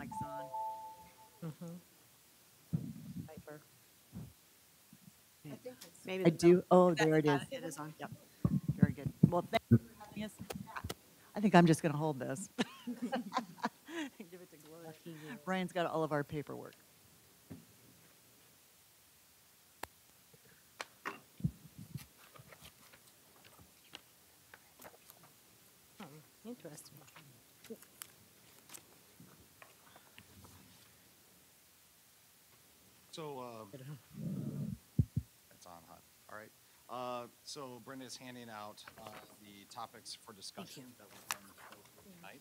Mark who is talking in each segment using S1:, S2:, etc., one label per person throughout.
S1: mic's on.
S2: Piper.
S3: Maybe
S2: I
S3: the
S2: do. Oh, there it is.
S1: It is on, yep. Very good. Well, thank you for having us. I think I'm just going to hold this. Give it to Gloria. Brian's got all of our paperwork.
S3: Interesting.
S4: So, it's on, huh? All right. So Brenda is handing out the topics for discussion that we're going to go through tonight.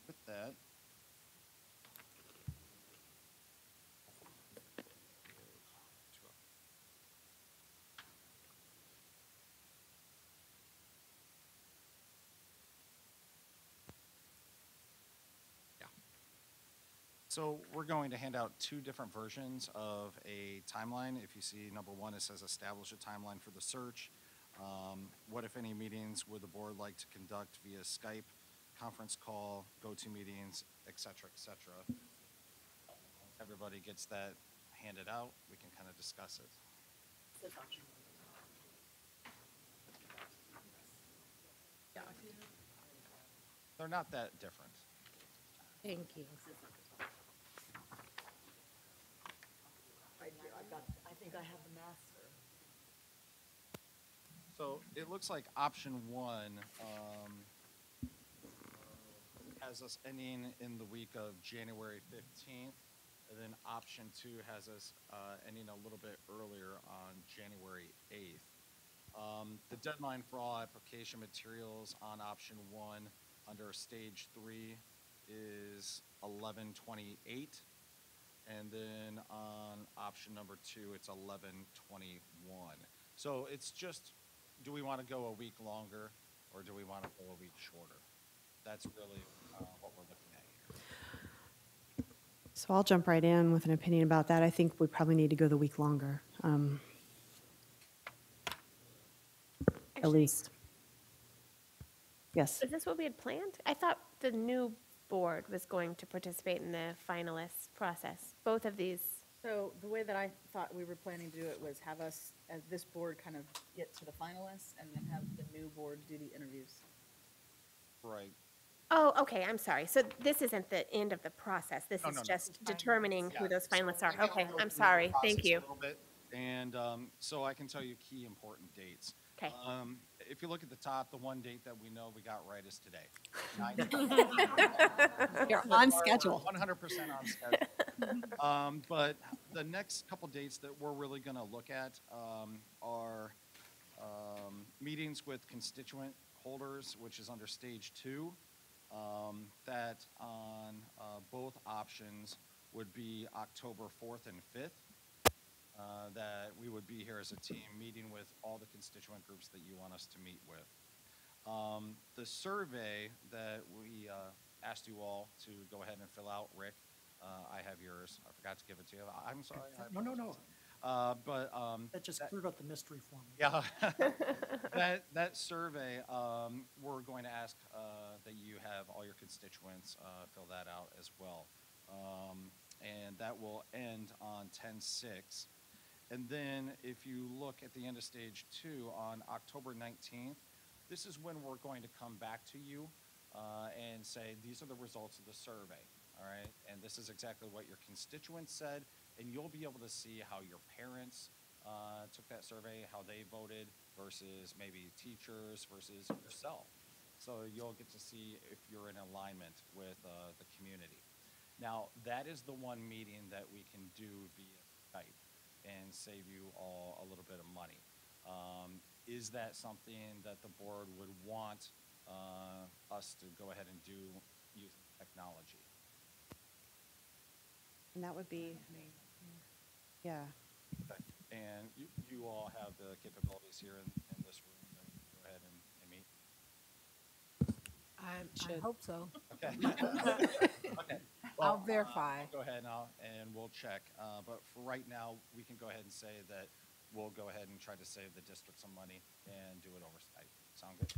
S4: With that, so we're going to hand out two different versions of a timeline. If you see number one, it says establish a timeline for the search. What, if any, meetings would the board like to conduct via Skype, conference call, GoToMeetings, et cetera, et cetera. Everybody gets that handed out. We can kind of discuss it. They're not that different.
S3: Thank you.
S1: I think I have the master.
S4: So it looks like option one has us ending in the week of January 15th, and then option two has us ending a little bit earlier on January 8th. The deadline for all application materials on option one under stage 3 is 11/28. And then on option number 2, it's 11/21. So it's just, do we want to go a week longer or do we want to go a week shorter? That's really what we're looking at here.
S3: So I'll jump right in with an opinion about that. I think we probably need to go the week longer, at least. Yes.
S5: Is this what we had planned? I thought the new board was going to participate in the finalist process. Both of these.
S6: So the way that I thought we were planning to do it was have us, as this board, kind of get to the finalists and then have the new board do the interviews.
S4: Right.
S5: Oh, okay, I'm sorry. So this isn't the end of the process. This
S4: No,
S5: is
S4: no, no.
S5: just determining who those finalists are.
S4: Again, I'll
S5: Okay,
S4: go
S5: I'm
S4: through
S5: sorry.
S4: the
S5: Thank
S4: process
S5: you.
S4: a little bit, and so I can tell you key important dates.
S5: Okay.
S4: If you look at the top, the one date that we know we got right is today.
S2: You're on schedule.
S4: 100% on schedule. But the next couple dates that we're really going to look at are meetings with constituent holders, which is under stage 2. That on both options would be October 4th and 5th. That we would be here as a team meeting with all the constituent groups that you want us to meet with. The survey that we asked you all to go ahead and fill out, Rick, I have yours. I forgot to give it to you. I'm sorry.
S7: No.
S4: But
S7: That just cleared up the mystery for me.
S4: yeah, that survey, we're going to ask that you have all your constituents fill that out as well. And that will end on 10/6. And then if you look at the end of stage 2 on October 19th, this is when we're going to come back to you and say, these are the results of the survey, all right? And this is exactly what your constituents said, and you'll be able to see how your parents took that survey, how they voted versus maybe teachers versus yourself. So you'll get to see if you're in alignment with the community. Now, that is the one meeting that we can do via Skype and save you all a little bit of money. Is that something that the board would want us to go ahead and do using technology?
S3: And that would be, yeah.
S4: Okay. And you all have the capabilities here in this room that we can go ahead and meet?
S2: I hope so.
S4: Okay. Okay.
S6: I'll verify.
S4: Go ahead and we'll check. But for right now, we can go ahead and say that we'll go ahead and try to save the district some money and do it over Skype. Sound good?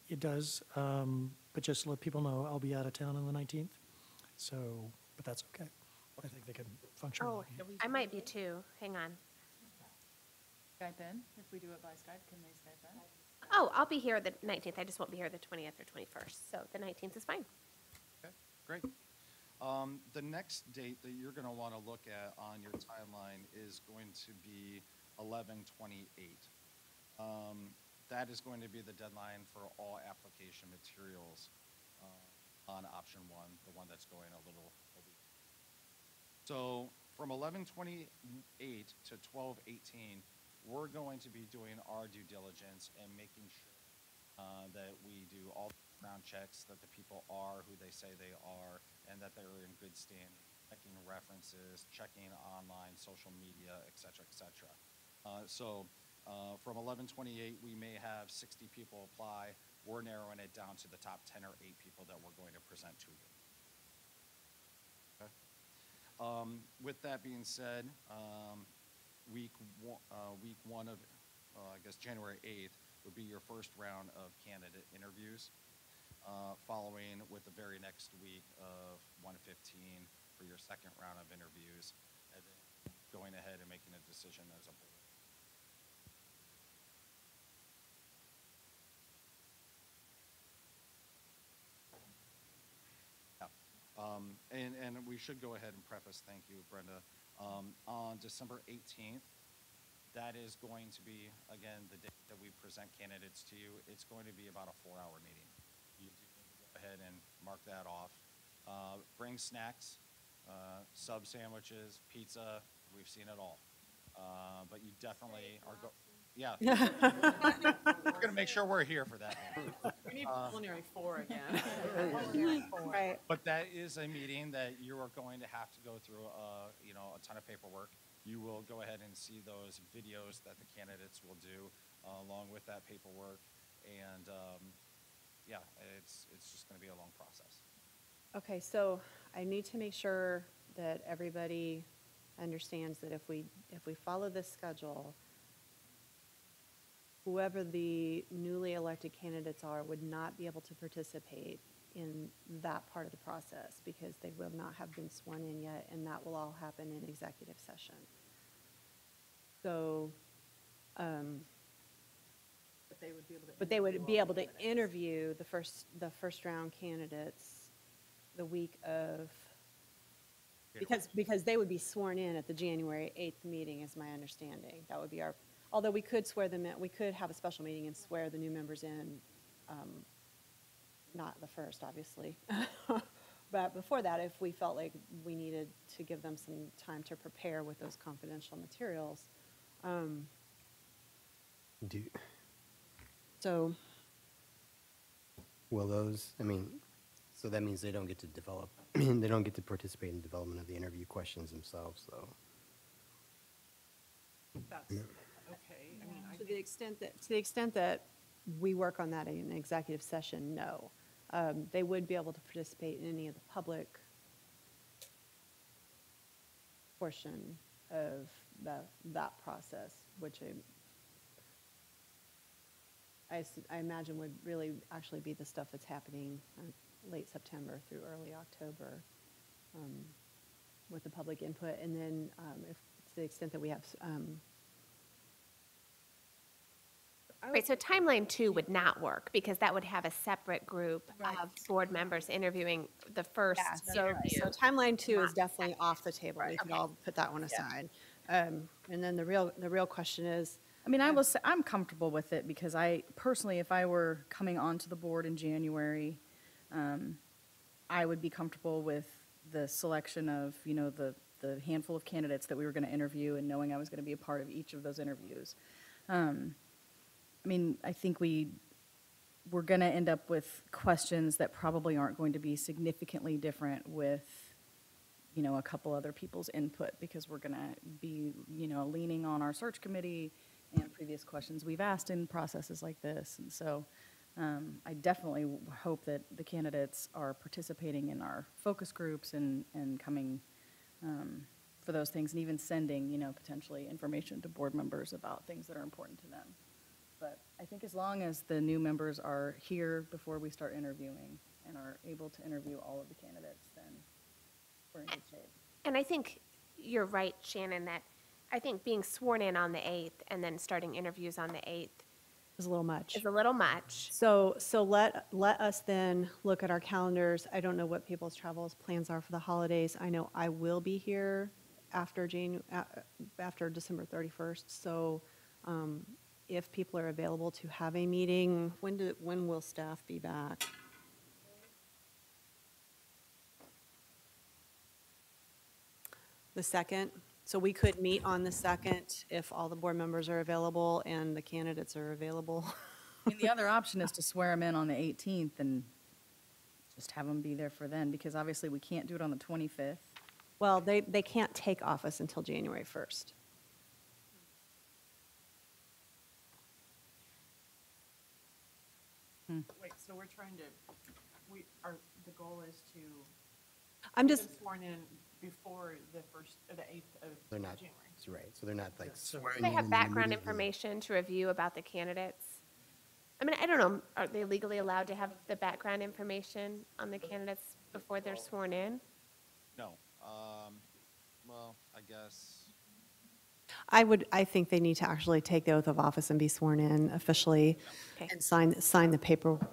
S7: It does, but just to let people know, I'll be out of town on the 19th, so, but that's okay. I think they can function.
S5: Oh, I might be too. Hang on.
S6: Skype in, if we do it by Skype, can they Skype in?
S5: Oh, I'll be here the 19th. I just won't be here the 20th or 21st. So the 19th is fine.
S4: Okay, great. The next date that you're going to want to look at on your timeline is going to be 11/28. That is going to be the deadline for all application materials on option one, the one that's going a week. So from 11/28 to 12/18, we're going to be doing our due diligence and making sure that we do all the background checks, that the people are who they say they are, and that they're in good standing, checking references, checking online, social media, et cetera, et cetera. From 11/28, we may have 60 people apply. We're narrowing it down to the top 10 or 8 people that we're going to present to you. Okay. With that being said, week one of, I guess, January 8th would be your first round of candidate interviews, following with the very next week of 1/15 for your second round of interviews, and then going ahead and making a decision as a board. And we should go ahead and preface, thank you, Brenda. On December 18th, that is going to be, again, the date that we present candidates to you. It's going to be about a 4-hour meeting. You do need to go ahead and mark that off. Bring snacks, sub sandwiches, pizza, we've seen it all. But you definitely are yeah. We're going to make sure we're here for that.
S2: We need culinary 4 again.
S3: Right.
S4: But that is a meeting that you are going to have to go through, a ton of paperwork. You will go ahead and see those videos that the candidates will do along with that paperwork. And it's just going to be a long process.
S3: Okay, so I need to make sure that everybody understands that if we follow this schedule, whoever the newly elected candidates are would not be able to participate in that part of the process because they will not have been sworn in yet, and that will all happen in executive session. So,
S6: But they would be able to.
S3: but they would
S6: interview
S3: be
S6: all
S3: able
S6: the
S3: to
S6: candidates.
S3: interview the first round candidates the week of, because they would be sworn in at the January 8th meeting, is my understanding. That would be our, although we could swear them in, we could have a special meeting and swear the new members in, not the first, obviously. But before that, if we felt like we needed to give them some time to prepare with those confidential materials. So,
S8: Will those, so that means they don't get to develop, they don't get to participate in the development of the interview questions themselves, though.
S2: That's, okay, I mean,
S3: to the extent that we work on that in an executive session, no. They would be able to participate in any of the public portion of that process, which I imagine would really actually be the stuff that's happening late September through early October with the public input. And then if to the extent that we have
S5: Right, so timeline 2 would not work because that would have a separate group of board members interviewing the first interview.
S3: So timeline 2 is definitely off the table. We could all put that one aside. And then the real question is,
S9: I mean, I will say, I'm comfortable with it because I personally, if I were coming onto the board in January, I would be comfortable with the selection of, the handful of candidates that we were going to interview and knowing I was going to be a part of each of those interviews. I mean, I think we're going to end up with questions that probably aren't going to be significantly different with, a couple other people's input because we're going to be, leaning on our search committee and previous questions we've asked in processes like this. And so I definitely hope that the candidates are participating in our focus groups and coming for those things, and even sending, potentially information to board members about things that are important to them. But I think as long as the new members are here before we start interviewing and are able to interview all of the candidates, then we're in good shape.
S5: And I think you're right, Shannon, that I think being sworn in on the 8th and then starting interviews on the 8th
S3: It's a little much.
S5: is a little much.
S3: So let us then look at our calendars. I don't know what people's travels plans are for the holidays. I know I will be here after December 31st. So if people are available to have a meeting, when will staff be back? The 2nd. So we could meet on the 2nd if all the board members are available and the candidates are available.
S9: I mean, the other option is to swear them in on the 18th and just have them be there for then, because obviously we can't do it on the 25th.
S3: Well, they can't take office until January 1st.
S2: Wait, so we're trying to, the goal is to
S3: I'm
S2: get
S3: just,
S2: them sworn in before the 1st, or the 8th of
S8: They're not,
S2: January.
S8: that's right, so they're not like swearing
S5: They
S8: in
S5: have
S8: and then
S5: background
S8: immediately-
S5: information to review about the candidates. I mean, I don't know, are they legally allowed to have the background information on the candidates before they're sworn in?
S4: No. Well, I guess,
S3: I think they need to actually take the oath of office and be sworn in officially
S5: Okay.
S3: and sign the paperwork.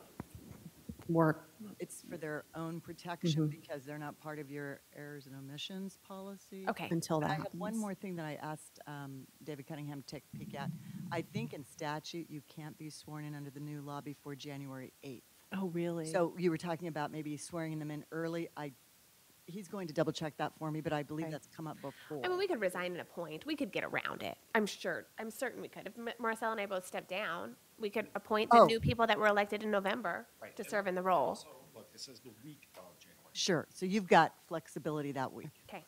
S1: It's for their own protection because they're not part of your errors and omissions policy.
S5: Okay.
S3: Until that
S1: And I have
S3: happens.
S1: one more thing that I asked David Cunningham to take a peek at. I think in statute, you can't be sworn in under the new law before January 8th.
S3: Oh, really?
S1: So you were talking about maybe swearing them in early. He's going to double check that for me, but I believe
S3: Okay.
S1: that's come up before.
S5: I mean, we could resign and appoint. We could get around it. I'm certain we could. If Marcel and I both step down, we could appoint the
S1: Oh.
S5: new people that were elected in November
S4: Right.
S5: to serve in the role.
S4: so, look, this is the week of January.
S1: Sure, so you've got flexibility that week.
S5: Okay.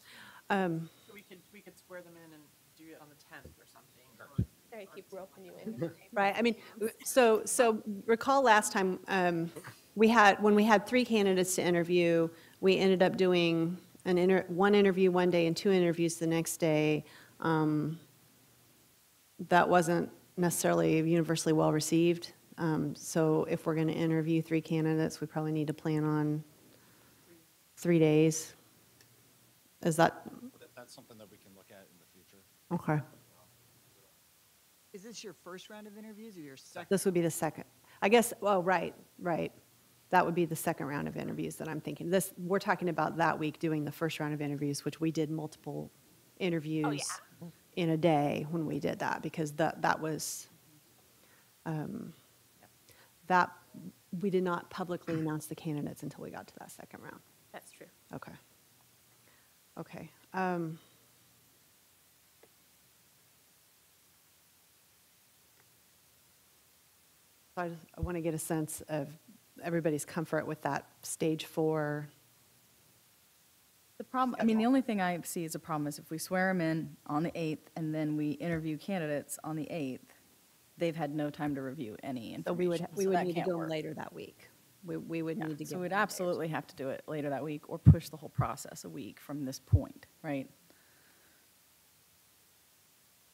S2: So we could swear them in and do it on the 10th or something. or-
S5: Sorry, I keep roping you in.
S3: Right, I mean, so recall last time, when we had 3 candidates to interview, we ended up doing one interview one day and 2 interviews the next day. That wasn't necessarily universally well-received. So if we're going to interview 3 candidates, we probably need to plan on 3 days. Is that,
S4: That's something that we can look at in the future.
S3: okay.
S1: Is this your first round of interviews or your second?
S3: This would be the second. I guess, well, right. That would be the second round of interviews that I'm thinking. We're talking about that week doing the first round of interviews, which we did multiple interviews in a day when we did that, because that was, that, we did not publicly announce the candidates until we got to that second round.
S5: That's true.
S3: Okay. Okay. So I want to get a sense of everybody's comfort with that stage 4.
S9: The problem, I mean, the only thing I see as a problem is if we swear them in on the 8th and then we interview candidates on the 8th, they've had no time to review any
S3: So we
S9: information.
S3: would
S9: that
S3: need to
S9: can't
S3: do them
S9: work.
S3: later that week. We would
S9: Yeah,
S3: need to give.
S9: So we'd
S3: them a day or
S9: absolutely have to do it later that week or push the whole process a week from this point, right?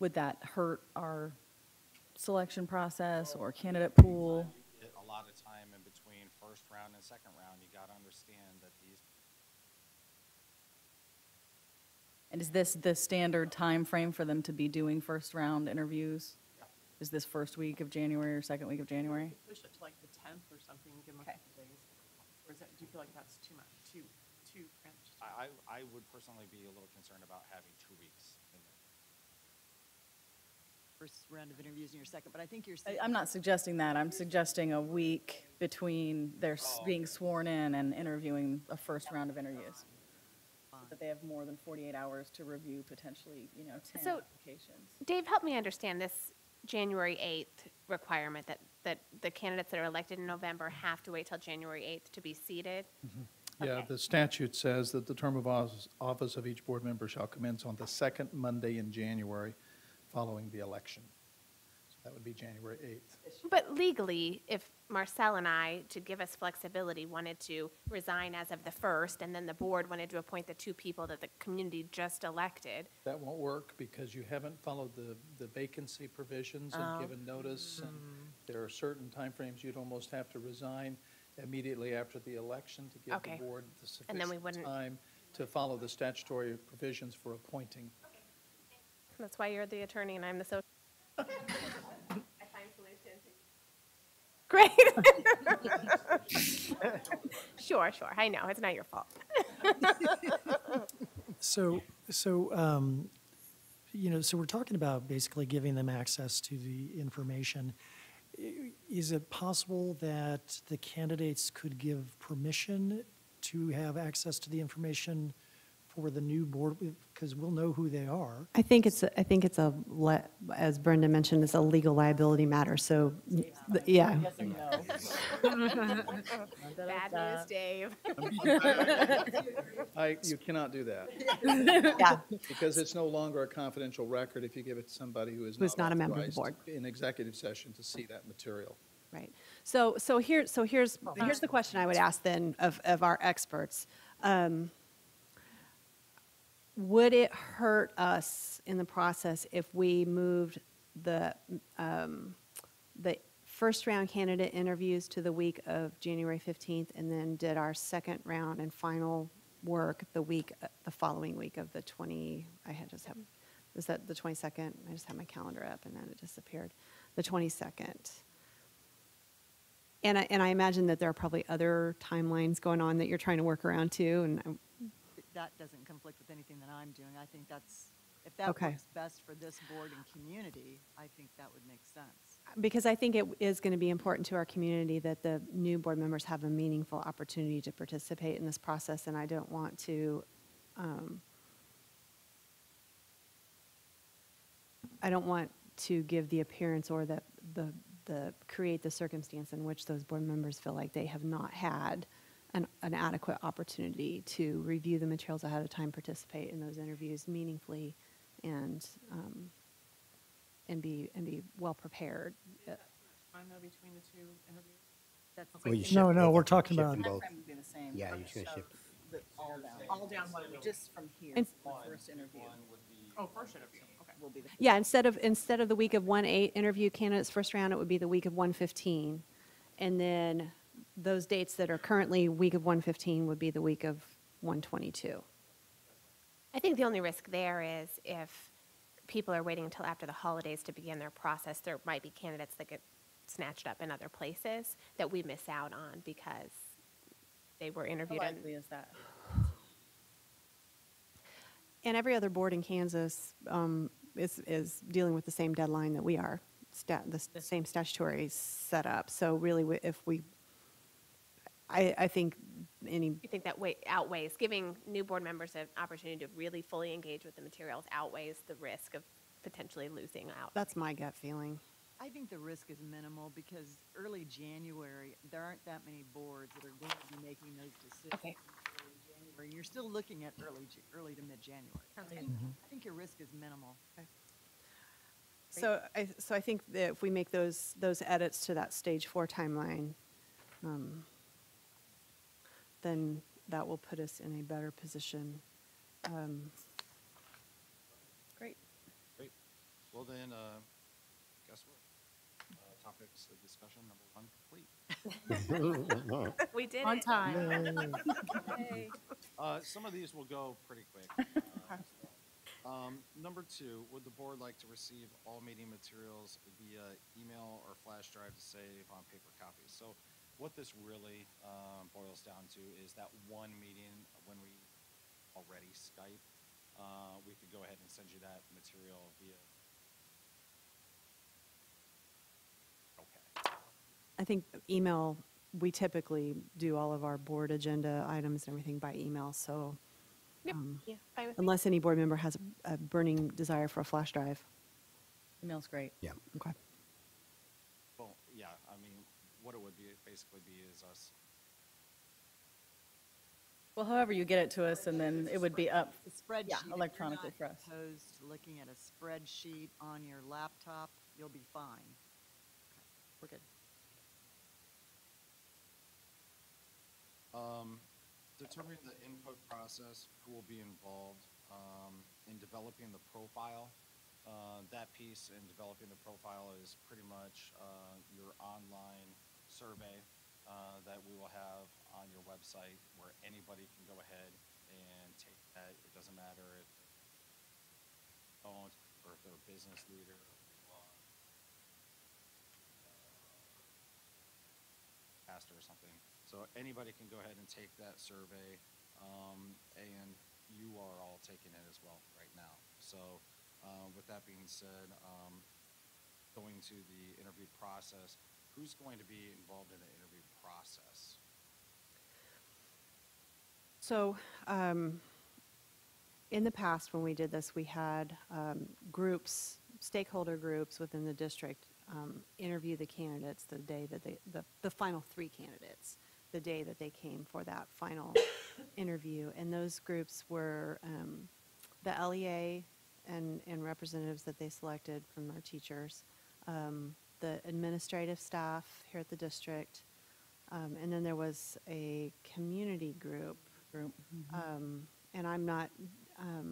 S9: Would that hurt our selection process or candidate pool?
S4: Get a lot of time in between first round and second round. You got to understand that these,
S9: And is this the standard time frame for them to be doing first round interviews? Is this first week of January or second week of January?
S2: Push it to like the 10th or something, give them a
S9: Okay.
S2: couple days. Or is that, do you feel like that's too much, too cramped?
S4: I would personally be a little concerned about having 2 weeks in there.
S1: First round of interviews and your second, but I think you're saying.
S9: I'm not suggesting that. I'm suggesting a week between their being sworn in and interviewing a first round of interviews. That they have more than 48 hours to review potentially, 10
S5: So-
S9: applications.
S5: Dave, help me understand this January 8th requirement that the candidates that are elected in November have to wait till January 8th to be seated.
S10: Yeah,
S5: Okay.
S10: the statute says that the term of office of each board member shall commence on the second Monday in January following the election. So That would be January 8th.
S5: But legally, if Marcel and I, to give us flexibility, wanted to resign as of the 1st, and then the board wanted to appoint the 2 people that the community just elected,
S10: That won't work because you haven't followed the vacancy provisions and given notice. And there are certain timeframes you'd almost have to resign immediately after the election to give
S5: Okay.
S10: the board the
S5: And then we
S10: sufficient
S5: wouldn't-
S10: time to follow the statutory provisions for appointing.
S5: that's why you're the attorney and I'm the social. I find solutions. Great. Sure, I know, it's not your fault.
S7: So, so we're talking about basically giving them access to the information. Is it possible that the candidates could give permission to have access to the information for the new board? Because we'll know who they are.
S3: I think it's as Brenda mentioned, it's a legal liability matter, so, yeah.
S5: Bad news, Dave.
S10: You cannot do that.
S3: Yeah.
S10: Because it's no longer a confidential record if you give it to somebody who is
S3: Who's not a member of the
S10: authorized
S3: board.
S10: in executive session to see that material.
S3: Right. So here's the question I would ask then of our experts. Would it hurt us in the process if we moved the first round candidate interviews to the week of January 15th and then did our second round and final work the following week of the 20, was that the 22nd? I just had my calendar up and then it disappeared. The 22nd. And I imagine that there are probably other timelines going on that you're trying to work around too, and
S1: That doesn't conflict with anything that I'm doing. I think if that
S3: Okay.
S1: works best for this board and community, I think that would make sense.
S3: because I think it is going to be important to our community that the new board members have a meaningful opportunity to participate in this process, and I don't want to, give the appearance or create the circumstance in which those board members feel like they have not had an adequate opportunity to review the materials ahead of time, participate in those interviews meaningfully, and be well prepared.
S2: Time though between the 2 interviews?
S1: That's
S8: Well, you
S7: No,
S8: shift
S7: no,
S8: both
S7: we're
S8: of them,
S7: talking
S8: shift
S7: about-
S8: them both.
S6: Timeframe would be the same.
S8: Yeah,
S6: but
S8: you're just gonna
S6: shove
S8: shift.
S6: the all down, just from here,
S3: And-
S6: the first interview
S2: Oh, first interview, okay.
S6: will be the.
S3: Yeah, instead of the week of 1/8 interview candidates first round, it would be the week of 1/15. And then those dates that are currently week of 1/15 would be the week of 1/22.
S5: I think the only risk there is if people are waiting until after the holidays to begin their process, there might be candidates that get snatched up in other places that we miss out on because they were
S9: How
S5: interviewed.
S9: likely is that?
S3: And every other board in Kansas is dealing with the same deadline that we are, the same statutory setup. So really, I think
S5: You think that outweighs, giving new board members an opportunity to really fully engage with the materials outweighs the risk of potentially losing out?
S3: that's my gut feeling.
S1: I think the risk is minimal because early January, there aren't that many boards that are going to be making those decisions.
S5: Okay.
S1: in early January. You're still looking at early to mid-January. I think your risk is minimal.
S3: So I think that if we make those edits to that stage 4 timeline, then that will put us in a better position.
S9: Great.
S4: Great. Well then, guess what? Topics of discussion number 1 complete.
S5: We did
S6: On
S5: it.
S6: time.
S4: Some of these will go pretty quick. Number 2, would the board like to receive all meeting materials via email or flash drive to save on paper copies? So what this really boils down to is that one meeting when we already Skype, we could go ahead and send you that material via. Okay.
S3: I think email, we typically do all of our board agenda items and everything by email, so
S5: Yep. Yeah, fine with me.
S3: unless any board member has a burning desire for a flash drive.
S9: Email's great.
S8: Yeah.
S3: Okay.
S4: Well, yeah, I mean, what it would be, basically be is us.
S9: Well, however you get it to us, and then it would be up.
S1: The spreadsheet. if you're
S9: electronically
S1: not
S9: for us.
S1: Opposed to looking at a spreadsheet on your laptop, you'll be fine. We're good.
S4: Determining the input process, who will be involved in developing the profile. That piece in developing the profile is pretty much your online survey that we will have on your website where anybody can go ahead and take that. It doesn't matter if they don't or if they're a business leader. Pastor or something. So anybody can go ahead and take that survey, and you are all taking it as well right now. So with that being said, going to the interview process, who's going to be involved in the interview process?
S3: So, in the past, when we did this, we had groups, stakeholder groups within the district interview the candidates the day that the final 3 candidates, the day that they came for that final interview. And those groups were the LEA and representatives that they selected from our teachers, the administrative staff here at the district, and then there was a community group. And I'm not.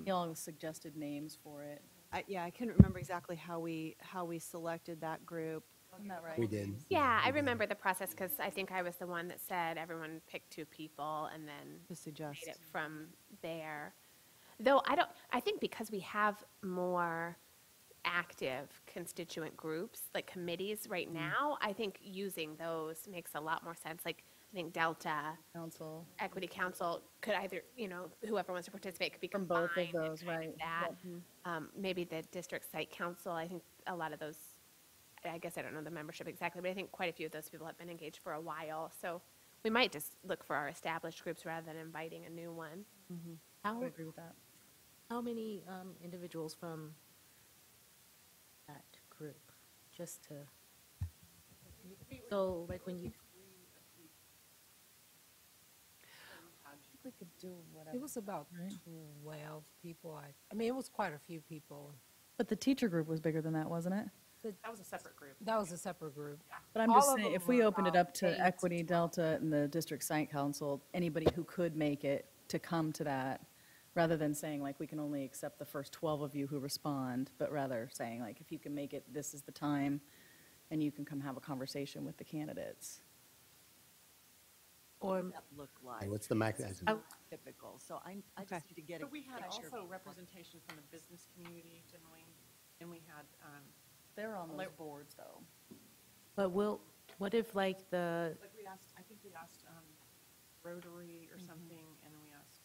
S9: Y'all suggested names for it.
S3: I couldn't remember exactly how we selected that group.
S9: Isn't that right?
S8: We did.
S5: Yeah, I remember the process because I think I was the one that said everyone pick 2 people and then
S3: To suggest.
S5: made it from there. Though I think because we have more active constituent groups, like committees right now, I think using those makes a lot more sense. Like, I think Delta,
S9: Council.
S5: Equity Council could either, whoever wants to participate could be
S9: From both of
S5: combined and
S9: those,
S5: kind of
S9: right.
S5: that. Maybe the district site council, I think a lot of those, I guess I don't know the membership exactly, but I think quite a few of those people have been engaged for a while. So we might just look for our established groups rather than inviting a new one.
S9: I would agree with that.
S11: How many individuals from that group? Just to, so like when you,
S9: We could do whatever.
S11: it was about 12 people. I mean, it was quite a few people.
S9: But the teacher group was bigger than that, wasn't it?
S2: That was a separate group.
S11: That was a separate group.
S9: But I'm just
S11: All of
S9: saying,
S11: them
S9: if we
S11: were
S9: opened it
S11: about
S9: up to
S11: 8 to
S9: Equity,
S11: 12.
S9: Delta, and the district site council, anybody who could make it to come to that, rather than saying like, we can only accept the first 12 of you who respond, but rather saying like, if you can make it, this is the time, and you can come have a conversation with the candidates.
S1: What does that look like?
S8: Hey, what's the max?
S1: This is not typical, so I just need to get a
S2: But we had
S1: picture of
S2: also
S1: what-
S2: representation from the business community, didn't we? And we had,
S9: They're on
S2: those
S9: boards, though.
S11: But what if like the,
S2: like we asked, I think we asked Rotary or something, and then we asked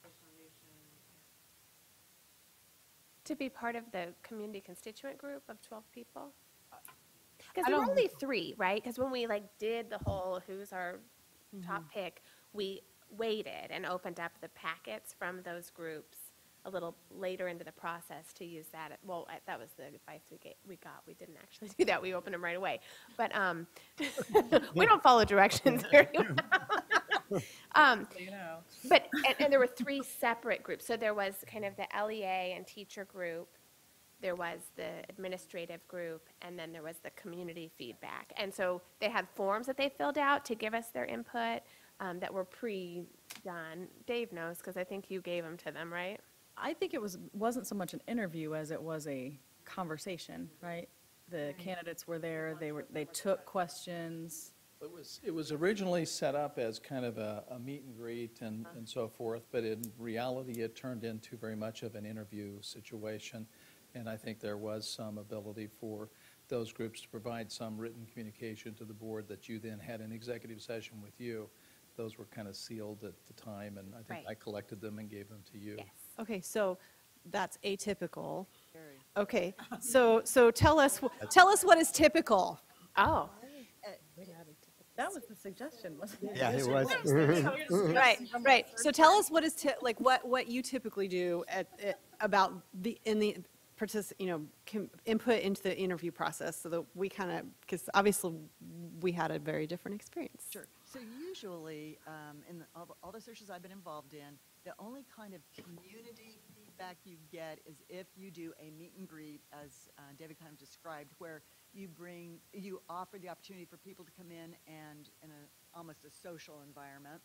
S2: First Foundation.
S5: To be part of the community constituent group of 12 people?
S11: I
S5: Because there were
S11: don't-
S5: only 3, right? Because when we did the whole who's our top pick, we waited and opened up the packets from those groups a little later into the process to use that. Well, that was the advice we got. We didn't actually do that. We opened them right away. But we don't follow directions very well. But and there were 3 separate groups. So there was kind of the LEA and teacher group. There was the administrative group, and then there was the community feedback. And so they had forms that they filled out to give us their input that were pre-done. Dave knows, because I think you gave them to them, right?
S9: I think it wasn't so much an interview as it was a conversation, right? The candidates were there, they took questions.
S10: It was originally set up as kind of a meet and greet and so forth, but in reality, it turned into very much of an interview situation. And I think there was some ability for those groups to provide some written communication to the board that you then had an executive session with you. Those were kind of sealed at the time, and I think
S5: Right.
S10: I collected them and gave them to you.
S5: Yes.
S3: Okay, so that's atypical.
S1: Very.
S3: Okay, so tell us what is typical.
S5: Oh,
S9: That was the suggestion, wasn't it?
S8: Yeah, it was.
S3: Right. So tell us what is what you typically do about input into the interview process, so that we kind of, because obviously we had a very different experience.
S1: Sure. So usually, in all the searches I've been involved in, the only kind of community feedback feedback you get is if you do a meet and greet, as David kind of described, where you offer the opportunity for people to come in and in almost a social environment,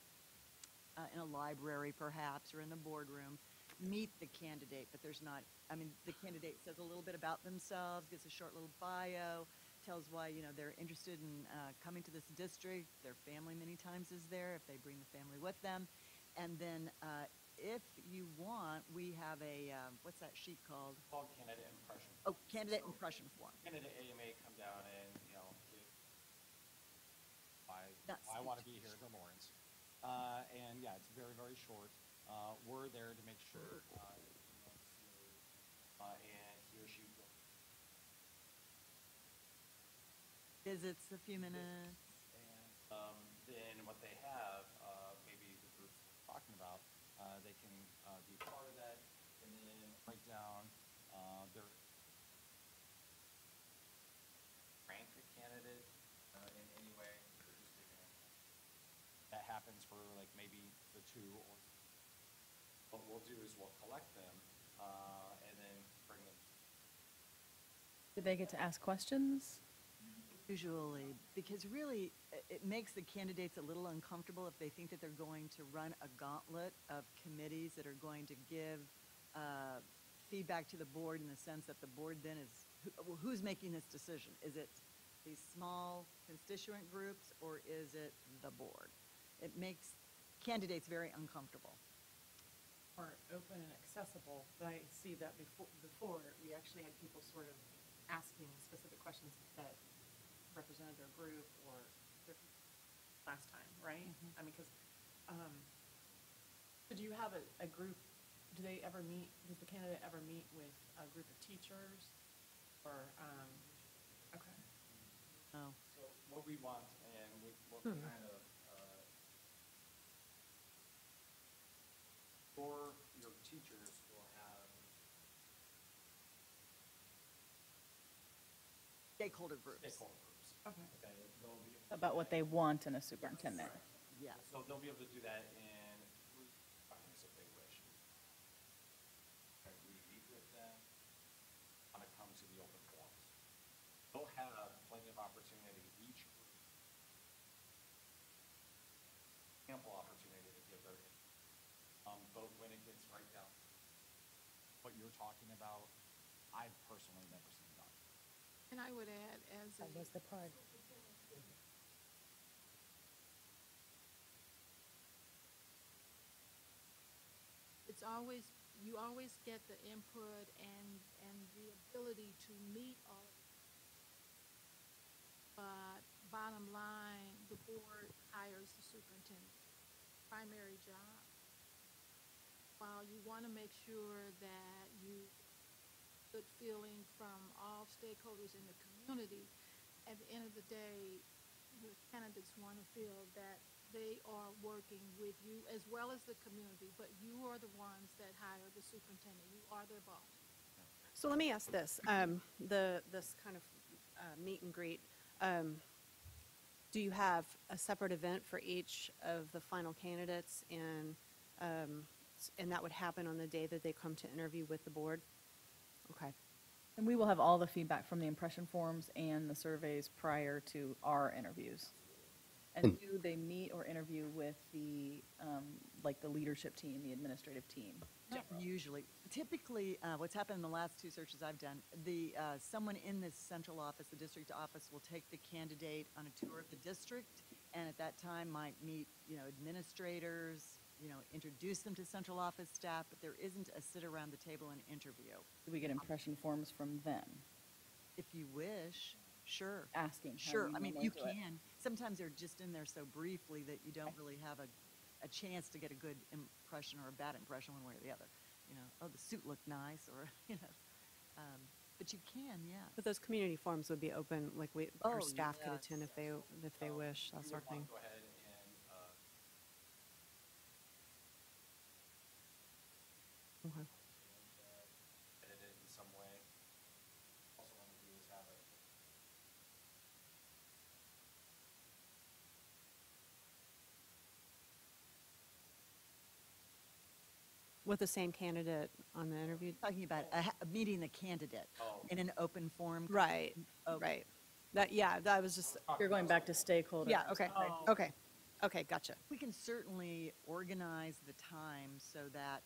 S1: in a library perhaps, or in the boardroom, meet the candidate, but the candidate says a little bit about themselves, gives a short little bio, tells why, they're interested in coming to this district. Their family many times is there if they bring the family with them. And then if you want, we have a, what's that sheet called?
S4: Called candidate impression.
S1: Oh, candidate impression form.
S4: Candidate A may come down and, give why
S1: That's
S4: I want to be here at Lawrence. And yeah, it's very, very short. We're there to make sure, and he or she
S1: Visits a few minutes.
S4: and then what they have, maybe the group we're talking about, they can be part of that and then write down their rank a candidate in any way. They're just taking it. That happens for like maybe the two, or what we'll do is we'll collect them and then bring them.
S9: Do they get to ask questions?
S1: Usually, because really, it makes the candidates a little uncomfortable if they think that they're going to run a gauntlet of committees that are going to give feedback to the board in the sense that the board then is, who's making this decision? Is it these small constituent groups, or is it the board? It makes candidates very uncomfortable.
S2: Are open and accessible, but I see that before we actually had people sort of asking specific questions that represented their group or their last time, right? I mean, because, did you have a group, does the candidate ever meet with a group of teachers or, okay.
S1: Oh.
S4: So what we want and what we kind of, your teachers will have
S1: Stakeholder groups.
S4: stakeholder groups.
S2: Okay.
S4: Okay, they'll be
S9: About what they want in a superintendent?
S1: Yes.
S4: So they'll be able to do that in group settings if they wish. Okay, we meet with them, want to come to the open forums. They'll have plenty of opportunity, each group, ample opportunity to give their input. But when it gets right down, what you're talking about, I've personally never seen done.
S11: And I would add, as
S9: That was the part.
S11: it's always, you always get the input and the ability to meet all of it. But bottom line, the board hires the superintendent, primary job. While you want to make sure that you good feeling from all stakeholders in the community, at the end of the day, the candidates want to feel that they are working with you as well as the community, but you are the ones that hire the superintendent. You are their boss.
S3: So let me ask this, this kind of meet and greet, do you have a separate event for each of the final candidates, and that would happen on the day that they come to interview with the board? Okay.
S9: And we will have all the feedback from the impression forms and the surveys prior to our interviews. And do they meet or interview with the, like the leadership team, the administrative team?
S1: Not usually. Typically, what's happened in the last two searches I've done, someone in this central office, the district office, will take the candidate on a tour of the district, and at that time might meet, administrators, introduce them to central office staff, but there isn't a sit around the table and interview.
S9: Do we get impression forms from them?
S1: If you wish, sure.
S9: Asking how
S1: Sure,
S9: you
S1: I mean,
S9: normally
S1: you
S9: do it.
S1: can. Sometimes they're just in there so briefly that you don't really have a chance to get a good impression or a bad impression one way or the other. Oh, the suit looked nice, or, but you can, yeah.
S3: But those community forums would be open, like our
S1: Oh,
S3: staff could
S1: yes.
S3: attend if they wish, that
S4: We
S3: sort
S4: would
S3: of thing.
S4: want to go ahead and
S3: Okay.
S4: edit it in some way. Also want to do is have it.
S3: With the same candidate on the interview?
S1: Talking about meeting the candidate in an open forum.
S3: Right,
S1: Okay.
S3: right. That, yeah, that was just,
S6: You're going back to stakeholder.
S3: yeah, okay, okay, okay, gotcha.
S1: We can certainly organize the time so that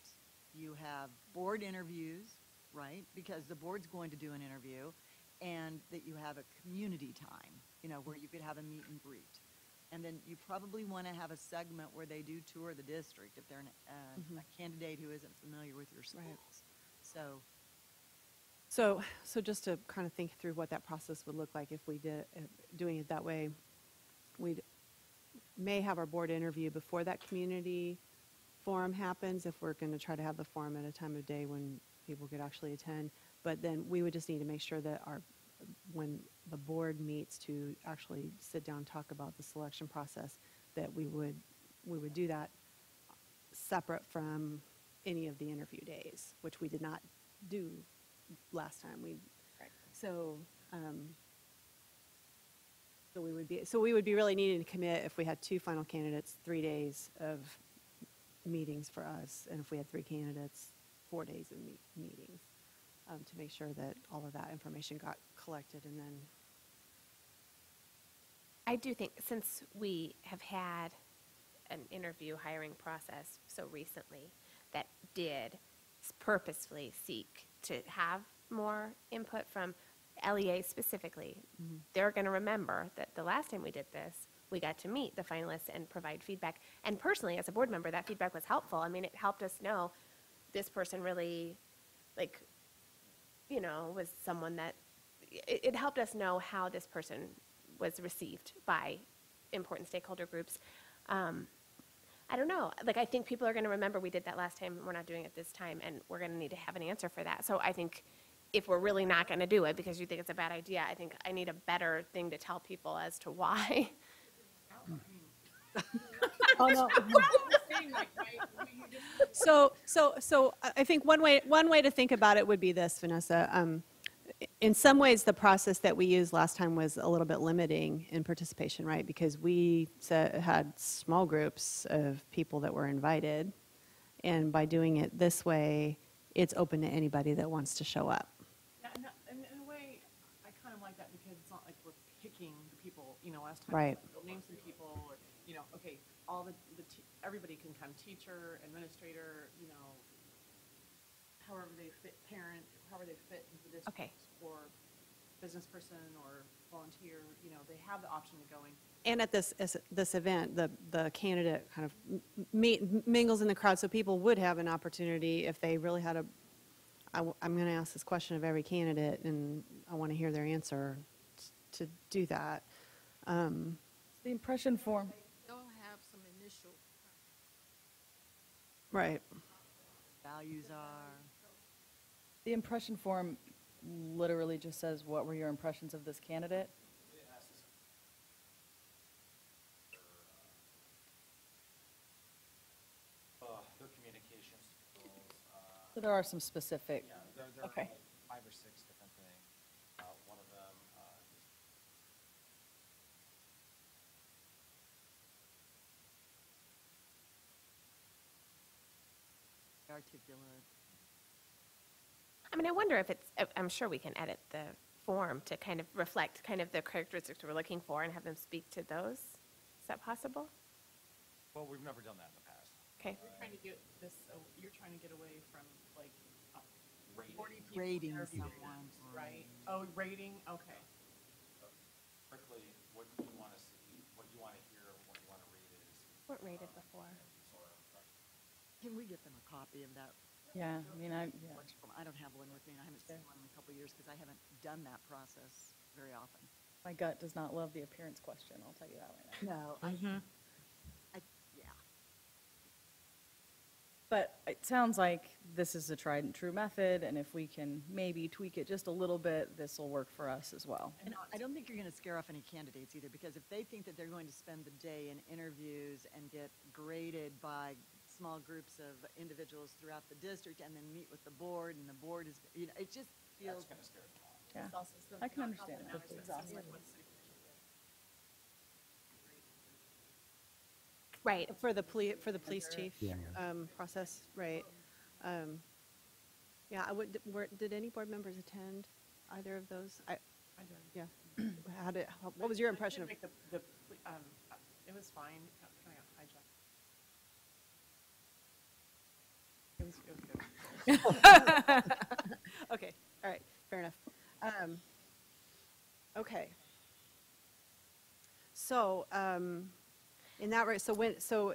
S1: you have board interviews, right? Because the board's going to do an interview, and that you have a community time, you know, where you could have a meet and greet. And then you probably want to have a segment where they do tour the district if they're a candidate who isn't familiar with your schools. So
S3: So just to kind of think through what that process would look like if we did, doing it that way, we may have our board interview before that community forum happens, if we're going to try to have the forum at a time of day when people could actually attend. But then we would just need to make sure that when the board meets to actually sit down and talk about the selection process, that we would do that separate from any of the interview days, which we did not do last time. So we would be really needing to commit, if we had 2 final candidates, 3 days of meetings for us, and if we had 3 candidates, 4 days of meetings, to make sure that all of that information got collected. And then
S5: I do think, since we have had an interview hiring process so recently that did purposefully seek to have more input from LEA specifically, they're going to remember that the last time we did this, we got to meet the finalists and provide feedback. And personally, as a board member, that feedback was helpful. I mean, it helped us know this person really, like, you know, was someone that, it helped us know how this person was received by important stakeholder groups. I don't know. Like, I think people are going to remember we did that last time. We're not doing it this time, and we're going to need to have an answer for that. So I think if we're really not going to do it because you think it's a bad idea, I think I need a better thing to tell people as to why.
S3: Oh, no. So I think one way to think about it would be this, Vanessa. In some ways, the process that we used last time was a little bit limiting in participation, right? Because we had small groups of people that were invited, and by doing it this way, it's open to anybody that wants to show up.
S2: Yeah, in a way, I kind of like that because it's not like we're picking the people, you know, last time.
S3: Right.
S2: We'll name some people, or, you know, okay, everybody can come, teacher, administrator, you know, however they fit, parent, however they fit into the district.
S5: Okay.
S2: Or business person or volunteer, you know, they have the option of going.
S3: And at this event, the candidate kind of mingles in the crowd, so people would have an opportunity if they really had I'm going to ask this question of every candidate, and I want to hear their answer to do that.
S6: The impression form.
S11: They'll have some initial.
S3: Right.
S1: Values are.
S6: The impression form literally just says, what were your impressions of this candidate?
S4: Their communication skills.
S6: So there are some specific.
S4: Yeah, there
S6: Okay.
S4: are like 5 or 6 different things. One of them
S1: Articulate.
S5: I mean, I wonder if I'm sure we can edit the form to kind of reflect kind of the characteristics we're looking for and have them speak to those. Is that possible?
S4: well, we've never done that in the past.
S5: Okay.
S2: You're trying to get this, you're trying to get away from like 40 people
S1: Rating
S2: interviewing
S1: someone,
S2: us, right? Oh, rating, okay.
S4: Quickly, what you want to see, what you want to hear, what you want to read is.
S5: Weren't rated before.
S4: Sort of impression.
S1: Can we get them a copy of that?
S6: Yeah, I mean, I
S1: don't have one with me, and I haven't seen one in a couple of years because I haven't done that process very often.
S6: my gut does not love the appearance question, I'll tell you that right now.
S1: No, yeah.
S6: But it sounds like this is a tried and true method, and if we can maybe tweak it just a little bit, this will work for us as well.
S1: And I don't think you're going to scare off any candidates either, because if they think that they're going to spend the day in interviews and get graded by small groups of individuals throughout the district and then meet with the board, and the board is, you know, it just feels.
S4: That's going to scare them off.
S6: Yeah, I can understand that.
S5: Right.
S3: For the police chief
S8: Yeah.
S3: process, right. Yeah, did any board members attend either of those?
S2: I did.
S3: Yeah. What was your
S2: I
S3: impression of?
S2: did make it was fine. Kind of got hijacked. It was good.
S3: Okay, all right, fair enough. Okay. So, in that way, so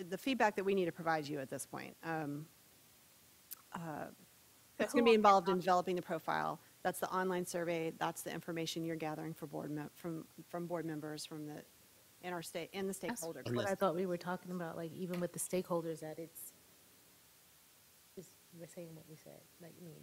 S3: the feedback that we need to provide you at this point, that's going to be involved in developing the profile. That's the online survey. That's the information you're gathering for from board members in our state, in the stakeholder
S8: And
S3: group.
S12: What I thought we were talking about, like, even with the stakeholders, that it's, just, we're saying what we said, like, I mean,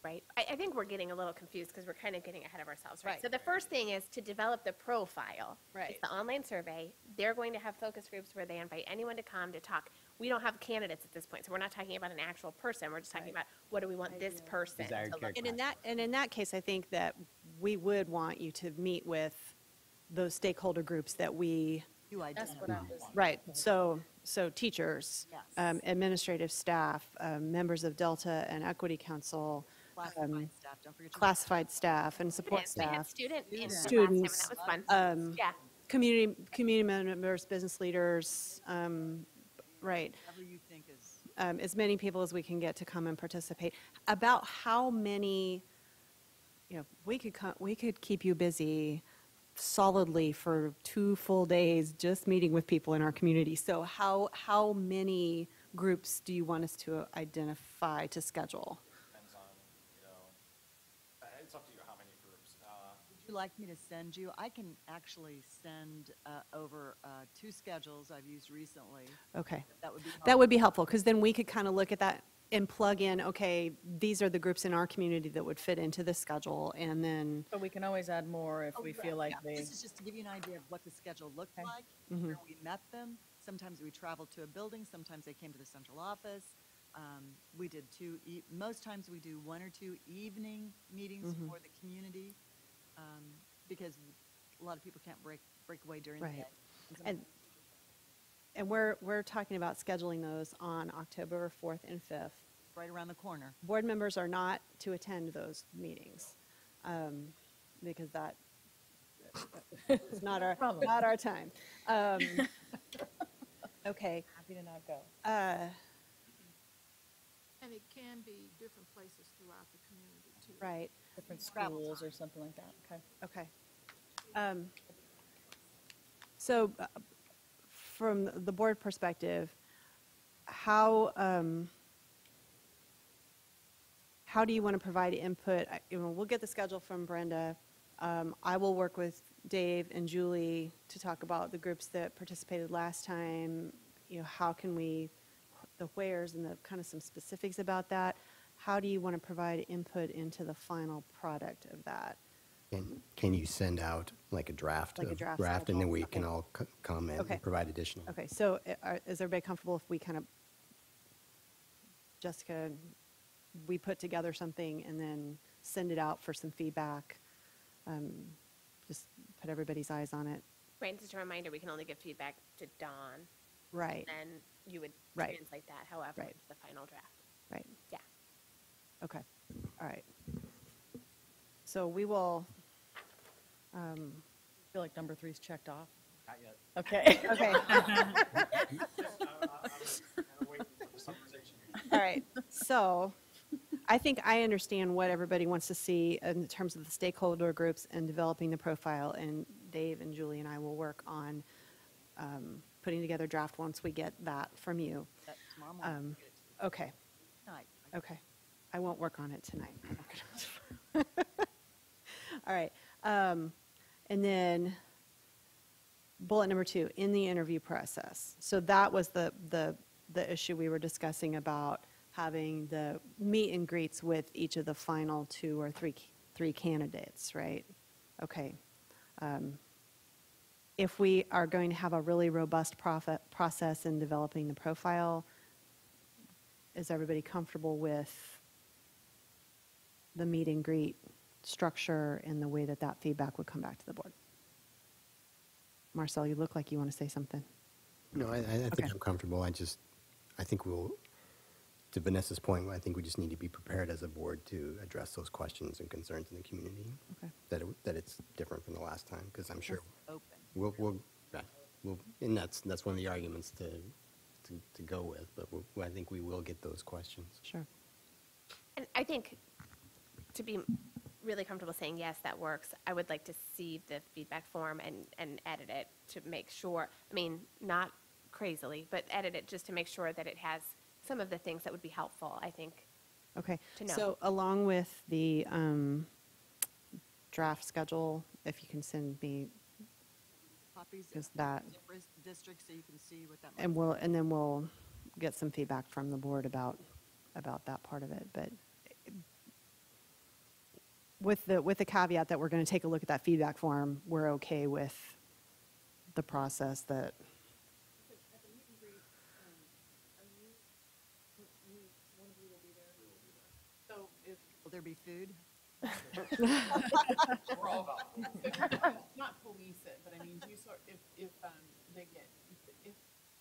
S5: Right. I think we're getting a little confused because we're kind of getting ahead of ourselves, right?
S3: Right.
S5: So the first thing is to develop the profile.
S3: Right.
S5: It's the online survey. They're going to have focus groups where they invite anyone to come to talk. We don't have candidates at this point, so we're not talking about an actual person. We're just talking about what do we want this person to
S8: Desired
S5: look like.
S3: And in that case, I think that we would want you to meet with those stakeholder groups that we,
S1: You
S12: that's
S1: identify.
S12: what I was.
S3: right, so teachers,
S1: Yes.
S3: administrative staff, members of Delta and Equity Council,
S1: Classified staff, don't forget. your-
S3: classified staff and support
S5: We had
S3: staff,
S5: student input last time, and
S3: Students,
S5: that was fun. Yeah.
S3: community members, business leaders, right.
S1: Whatever you think is.
S3: As many people as we can get to come and participate. About how many, we could keep you busy solidly for 2 full days just meeting with people in our community. So how many groups do you want us to identify to schedule?
S4: Depends on, it's up to you how many groups.
S1: Would you like me to send you? I can actually send over 2 schedules I've used recently.
S3: Okay.
S1: That would be.
S3: That would be helpful, because then we could kind of look at that and plug in, okay, these are the groups in our community that would fit into this schedule, and then,
S6: But we can always add more if we feel like they.
S1: This is just to give you an idea of what the schedule looked
S6: Okay.
S1: like, where we met them. Sometimes we traveled to a building, sometimes they came to the central office. We did most times we do 1 or 2 evening meetings for the community, because a lot of people can't break away during the
S3: Right.
S1: day.
S3: and we're talking about scheduling those on October 4th and 5th.
S1: Right around the corner.
S3: Board members are not to attend those meetings, because that is not our time. Okay.
S6: Happy to not go.
S11: And it can be different places throughout the community too.
S3: Right,
S6: Different
S1: Travel
S6: schools or something like that, okay.
S3: okay. So from the board perspective, how do you want to provide input? We'll get the schedule from Brenda. I will work with Dave and Julie to talk about the groups that participated last time. How can we, the wheres and the kind of some specifics about that. How do you want to provide input into the final product of that?
S8: Can you send out like a draft?
S3: Like a
S8: of
S3: draft
S8: and then
S3: schedule?
S8: we can
S3: Okay.
S8: all comment
S3: Okay.
S8: and provide additional.
S3: Okay, so is everybody comfortable if we kind of, Jessica, we put together something and then send it out for some feedback? Just put everybody's eyes on it.
S5: Right, just a reminder, we can only give feedback to Dawn,
S3: Right,
S5: then you would
S3: Right.
S5: translate that however
S3: Right.
S5: into the final draft.
S3: right.
S5: Yeah.
S3: Okay, all right. So we will,
S6: I feel like number 3's checked off.
S4: Not yet.
S6: Okay.
S3: okay, all right. So I think I understand what everybody wants to see in terms of the stakeholder groups and developing the profile, and Dave and Julie and I will work on putting together a draft once we get that from you.
S1: That tomorrow morning. we'll get it to
S3: Okay,
S1: you tonight.
S3: okay. I won't work on it tonight. All right. And then bullet number 2, in the interview process. So that was the issue we were discussing about having the meet and greets with each of the final 2 or 3 candidates, right? Okay. If we are going to have a really robust process in developing the profile, is everybody comfortable with the meet and greet structure and the way that that feedback would come back to the board? Marcel, you look like you want to say something.
S8: No, I think
S3: Okay.
S8: I'm comfortable. I think to Vanessa's point, I think we just need to be prepared as a board to address those questions and concerns in the community.
S3: Okay.
S8: That it's different from the last time, because I'm sure
S1: Open.
S8: we'll, and that's one of the arguments to go with, but I think we will get those questions.
S3: Sure.
S5: And I think to be really comfortable saying, yes, that works, I would like to see the feedback form and edit it to make sure, I mean, not crazily, but edit it just to make sure that it has some of the things that would be helpful, I think.
S3: Okay.
S5: To know.
S3: So along with the draft schedule, if you can send me,
S1: Copies
S3: Is
S1: of
S3: that-
S1: different districts so you can see what that.
S3: and then we'll get some feedback from the board about that part of it. But with the caveat that we're going to take a look at that feedback form, we're okay with the process that.
S2: At the meet and greet, one of you will be there, who will be there? So if,
S1: Will there be food?
S4: We're all about
S2: not police it, but I mean, do you sort, if they get, if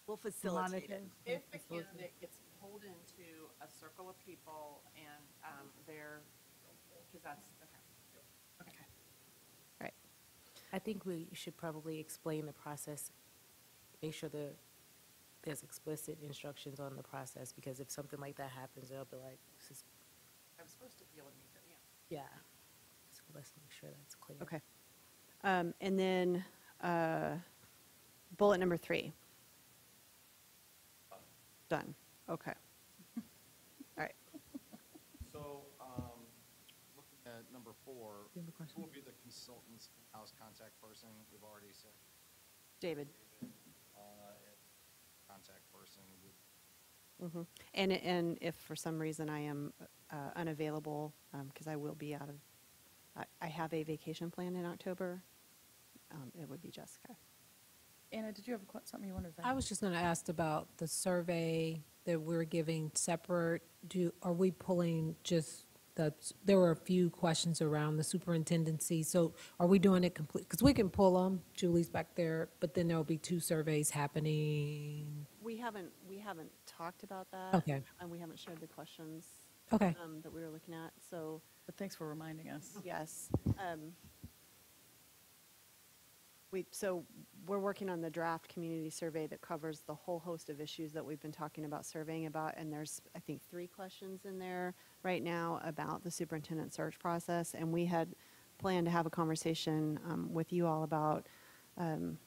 S1: We'll facilitate it.
S2: If the candidate gets pulled into a circle of people and they're, because that's, okay. Okay.
S3: Right.
S12: I think we should probably explain the process, make sure there's explicit instructions on the process, because if something like that happens, they'll be like, this is,
S2: I'm supposed to be able to meet them, yeah.
S12: yeah. So let's make sure that's clear.
S3: Okay. And then bullet number 3. Done. Okay. All right.
S4: So, looking at number 4,
S12: You have a question?
S4: who will be the consultant's in-house contact person? We've already said.
S3: David.
S4: Contact person would.
S3: Mhm. And if for some reason I am unavailable, because I will be out of, I have a vacation plan in October, it would be Jessica.
S6: Anna, did you have something you wanted to say?
S13: I was just going to ask about the survey that we're giving separate. Are we pulling just there were a few questions around the superintendency, so are we doing it complete? Because we can pull them, Julie's back there, but then there'll be 2 surveys happening.
S3: We haven't talked about that.
S13: Okay.
S3: And we haven't shared the questions.
S13: Okay.
S3: That we were looking at, so.
S6: But thanks for reminding us.
S3: Yes. So we're working on the draft community survey that covers the whole host of issues that we've been talking about surveying about, and there's, I think, 3 questions in there right now about the superintendent search process, and we had planned to have a conversation with you all about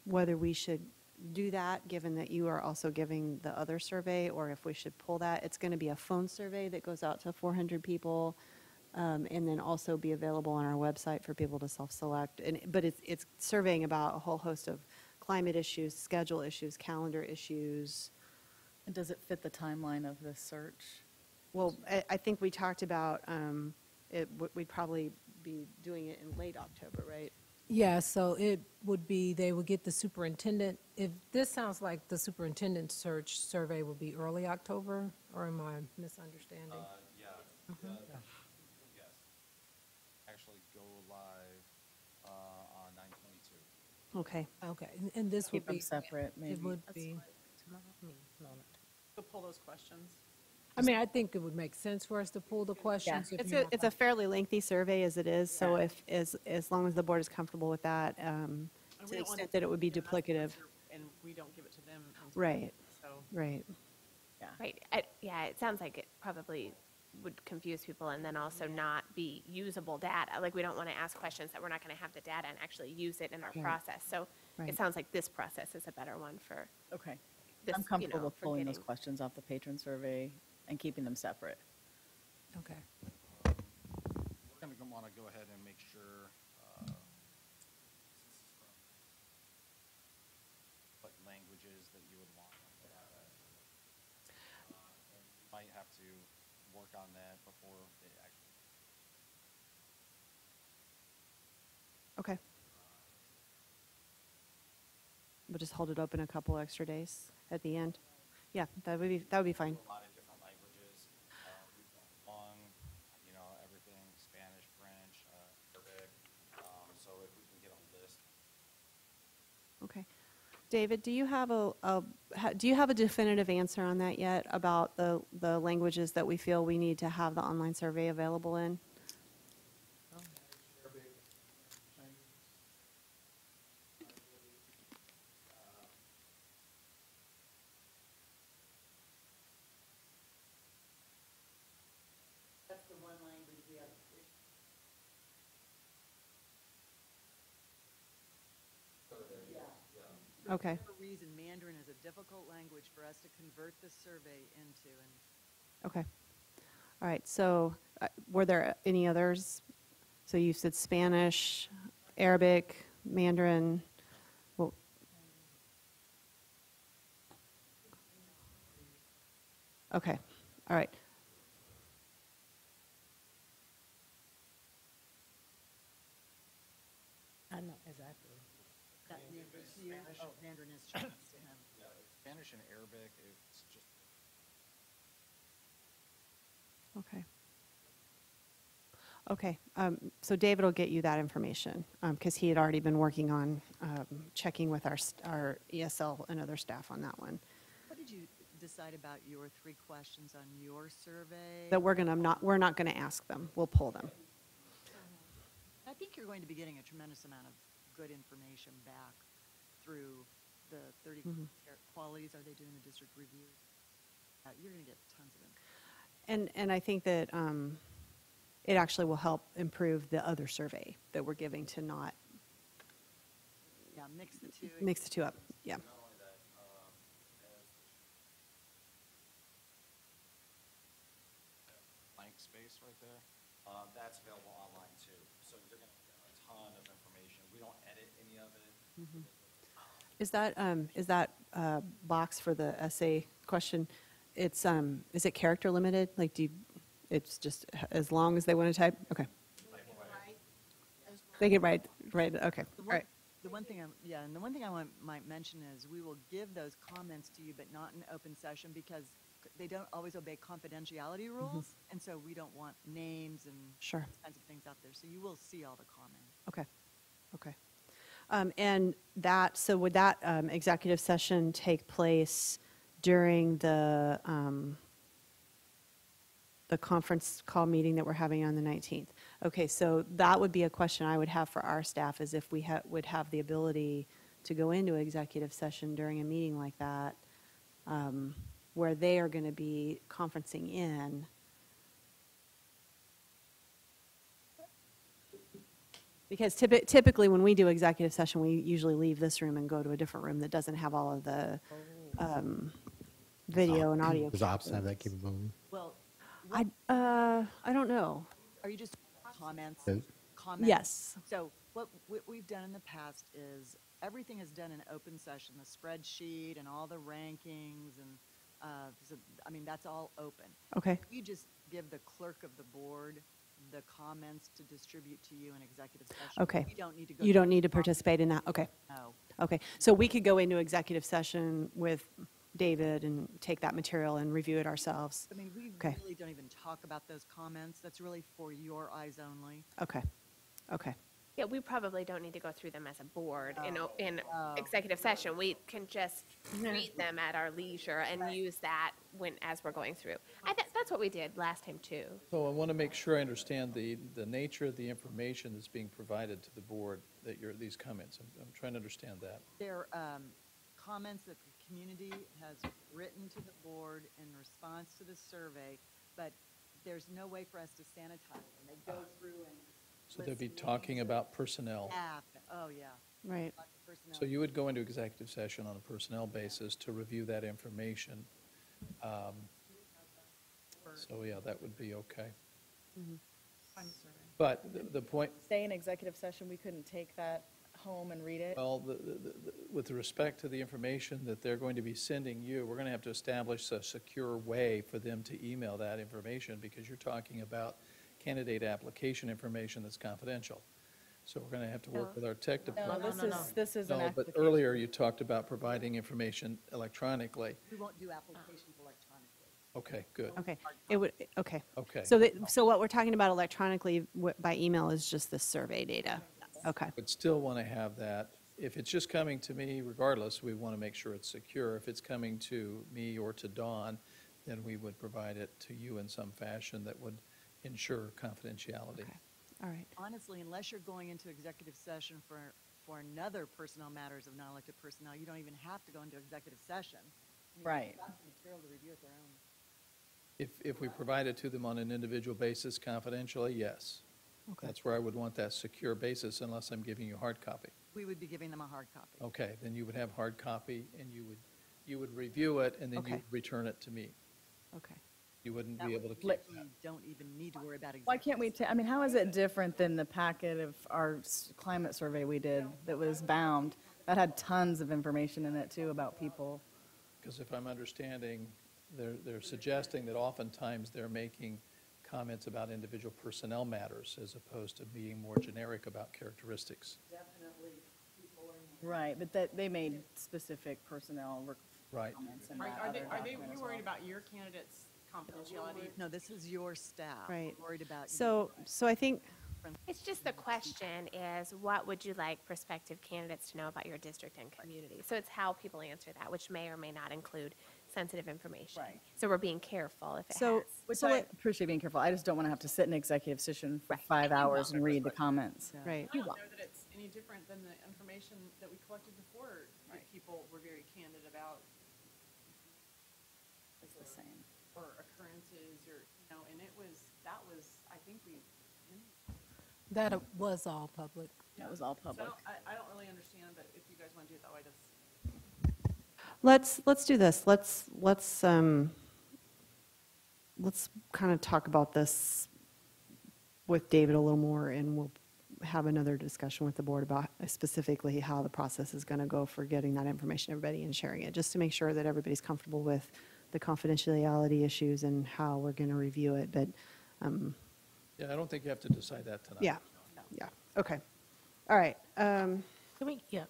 S3: whether we should do that, given that you are also giving the other survey, or if we should pull that. It's going to be a phone survey that goes out to 400 people. And then also be available on our website for people to self-select. But it's surveying about a whole host of climate issues, schedule issues, calendar issues.
S6: And does it fit the timeline of this search?
S3: Well, I think we talked about we'd probably be doing it in late October, right?
S13: Yeah, so it would be, they would get the superintendent. If this sounds like the superintendent search survey would be early October, or am I misunderstanding?
S4: Yeah. Yes. Actually go live on 9/22.
S3: Okay.
S13: Okay, and this would
S6: Keep them
S13: be.
S6: separate, maybe.
S13: It would
S6: That's
S13: be.
S12: Tomorrow? I mean, no, not
S2: So pull those questions.
S13: I mean, I think it would make sense for us to pull the questions. if you're not
S3: It's a fairly lengthy survey as it is, so
S2: Yeah.
S3: if as long as the board is comfortable with that, to
S2: And
S3: the
S2: we don't want
S3: extent that it would be
S2: to give us the
S3: duplicative.
S2: answer And we don't give it to them. until-
S3: Right.
S2: So,
S3: Right.
S5: Right, yeah, it sounds like it probably would confuse people and then also not be usable data. Like, we don't want to ask questions that we're not going to have the data and actually use it in our
S3: Right.
S5: process. So
S3: Right.
S5: it sounds like this process is a better one for
S6: Okay.
S5: this,
S6: I'm comfortable with
S5: for
S6: pulling those
S5: getting-
S6: questions off the patron survey and keeping them separate.
S13: Okay.
S4: We're going to want to go ahead and make sure what languages that you would want. And you might have to work on that before they actually.
S3: Okay. We'll just hold it open a couple extra days at the end. Yeah, that would be fine.
S4: A lot of different languages. We've done Hmong, everything, Spanish, French, Arabic. So if we can get a list.
S3: Okay. David, do you have do you have a definitive answer on that yet about the languages that we feel we need to have the online survey available in?
S1: That's the one language we have. Yeah.
S3: Okay.
S1: For whatever reason, Mandarin is a difficult language for us to convert the survey into, and
S3: Okay. All right, so were there any others? So you said Spanish, Arabic, Mandarin. Well, okay, all right.
S12: I know, exactly.
S1: that Mandarin to you? Oh, Mandarin is Chinese to him.
S4: Yeah, Spanish and Arabic, it's just.
S3: Okay. Okay, so David will get you that information, because he had already been working on checking with our ESL and other staff on that one.
S1: What did you decide about your 3 questions on your survey?
S3: That we're not gonna ask them, we'll pull them.
S1: I think you're going to be getting a tremendous amount of good information back through the 30 qualities. Are they doing the district review? You're going to get tons of info.
S3: And I think that it actually will help improve the other survey that we're giving to not
S1: Yeah, mix the two.
S3: mix the two up, yeah.
S4: Not only that, as blank space right there, that's available online too. So you're going to get a ton of information. We don't edit any of it.
S3: Is that box for the essay question, it's, is it character limited? Like, it's just as long as they want to type? Okay. They can write, okay, all right.
S1: The one thing and the one thing I might mention is we will give those comments to you, but not in open session because they don't always obey confidentiality rules, and so we don't want names and
S3: Sure.
S1: kinds of things out there. So you will see all the comments.
S3: Okay, okay. And that, so would that executive session take place during the conference call meeting that we're having on the 19th? Okay, so that would be a question I would have for our staff, is if we would have the ability to go into executive session during a meeting like that, where they are going to be conferencing in. Because typically, when we do executive session, we usually leave this room and go to a different room that doesn't have all of the video and audio.
S8: Does Ops have that capability?
S1: Well,
S3: I don't know.
S1: are you just comments?
S8: Then-
S1: Comments?
S3: Yes.
S1: So what we've done in the past is everything is done in open session, the spreadsheet and all the rankings and, so, I mean, that's all open.
S3: Okay.
S1: You just give the clerk of the board the comments to distribute to you in executive session.
S3: Okay.
S1: You don't need to go.
S3: You don't
S1: through
S3: need to
S1: the process.
S3: participate in that. Okay.
S1: No.
S3: Okay. So we could go into executive session with David and take that material and review it ourselves.
S1: I mean, we
S3: Okay.
S1: really don't even talk about those comments. That's really for your eyes only.
S3: Okay. Okay.
S5: Yeah, we probably don't need to go through them as a board in
S1: Oh.
S5: executive session. We can just read them at our leisure and use that as we're going through. That's what we did last time too.
S10: So I want to make sure I understand the nature of the information that's being provided to the board, that these comments. I'm trying to understand that.
S1: They're comments that the community has written to the board in response to the survey, but there's no way for us to sanitize them. They go through and
S10: So they'd be
S1: list
S10: talking
S1: names of
S10: about personnel.
S1: staff. Oh, yeah.
S3: Right.
S1: Lots of personnel.
S10: So you would go into executive session on a personnel basis to review that information. So, yeah, that would be okay.
S2: Find the survey.
S10: But the point,
S6: Stay in executive session, we couldn't take that home and read it?
S10: well, with respect to the information that they're going to be sending you, we're going to have to establish a secure way for them to email that information, because you're talking about candidate application information that's confidential. So we're going to have to work with our tech
S6: No,
S10: department.
S6: this is an
S10: No, but
S6: application.
S10: earlier you talked about providing information electronically.
S1: We won't do applications electronically.
S10: Okay, good.
S3: Okay. It would, okay.
S10: Okay.
S3: So what we're talking about electronically by email is just the survey data? Okay.
S10: But still want to have that if it's just coming to me, regardless, we want to make sure it's secure. If it's coming to me or to Dawn, then we would provide it to you in some fashion that would ensure confidentiality.
S3: Okay. All right.
S1: Honestly, unless you're going into executive session for another personnel matters of non-elected personnel, you don't even have to go into executive session. I mean,
S6: Right.
S1: That's the material to review at their own.
S10: If we provide it to them on an individual basis confidentially, yes.
S3: Okay.
S10: That's where I would want that secure basis unless I'm giving you hard copy.
S1: We would be giving them a hard copy.
S10: Okay, then you would have hard copy and you would review it and then you
S3: Okay.
S10: would return it to me.
S3: Okay.
S10: You wouldn't
S1: That
S10: be
S1: would
S10: able to
S1: be-
S10: keep that.
S1: We don't even need to worry about
S6: Why
S1: executive.
S6: can't we, I mean, how is it different than the packet of our climate survey we did that was bound? That had tons of information in it too about people.
S10: Because if I'm understanding, they're suggesting that oftentimes they're making comments about individual personnel matters as opposed to being more generic about characteristics.
S6: Right, but that, they made specific personnel
S10: Right.
S6: comments in
S2: Are
S6: that
S2: are
S6: other
S2: they,
S6: document
S2: you
S6: as
S2: worried
S6: well.
S2: about your candidates' confidentiality?
S1: No, this is your staff. We're
S3: Right.
S1: worried about.
S3: So I think,
S5: It's just the question is, what would you like prospective candidates to know about your district and community? So it's how people answer that, which may or may not include sensitive information.
S6: Right.
S5: So we're being careful if it
S3: So-
S5: has.
S6: Which
S3: So
S6: I
S3: let-
S6: appreciate being careful. I just don't want to have to sit in executive session for
S5: Right.
S6: 5 hours and read the comments.
S3: right.
S2: I don't know that it's any different than the information that we collected before, that people were very candid about,
S6: It's the same.
S2: or occurrences, or, and that was, I think
S13: That was all public.
S6: That was all
S2: so
S6: public.
S2: I don't really understand, but if you guys want to do it that way, that's.
S3: Let's do this. Let's kind of talk about this with David a little more, and we'll have another discussion with the board about specifically how the process is going to go for getting that information to everybody and sharing it, just to make sure that everybody's comfortable with the confidentiality issues and how we're going to review it. But
S10: Yeah, I don't think you have to decide that tonight.
S3: yeah, yeah, okay, all right,
S12: Can we, yeah,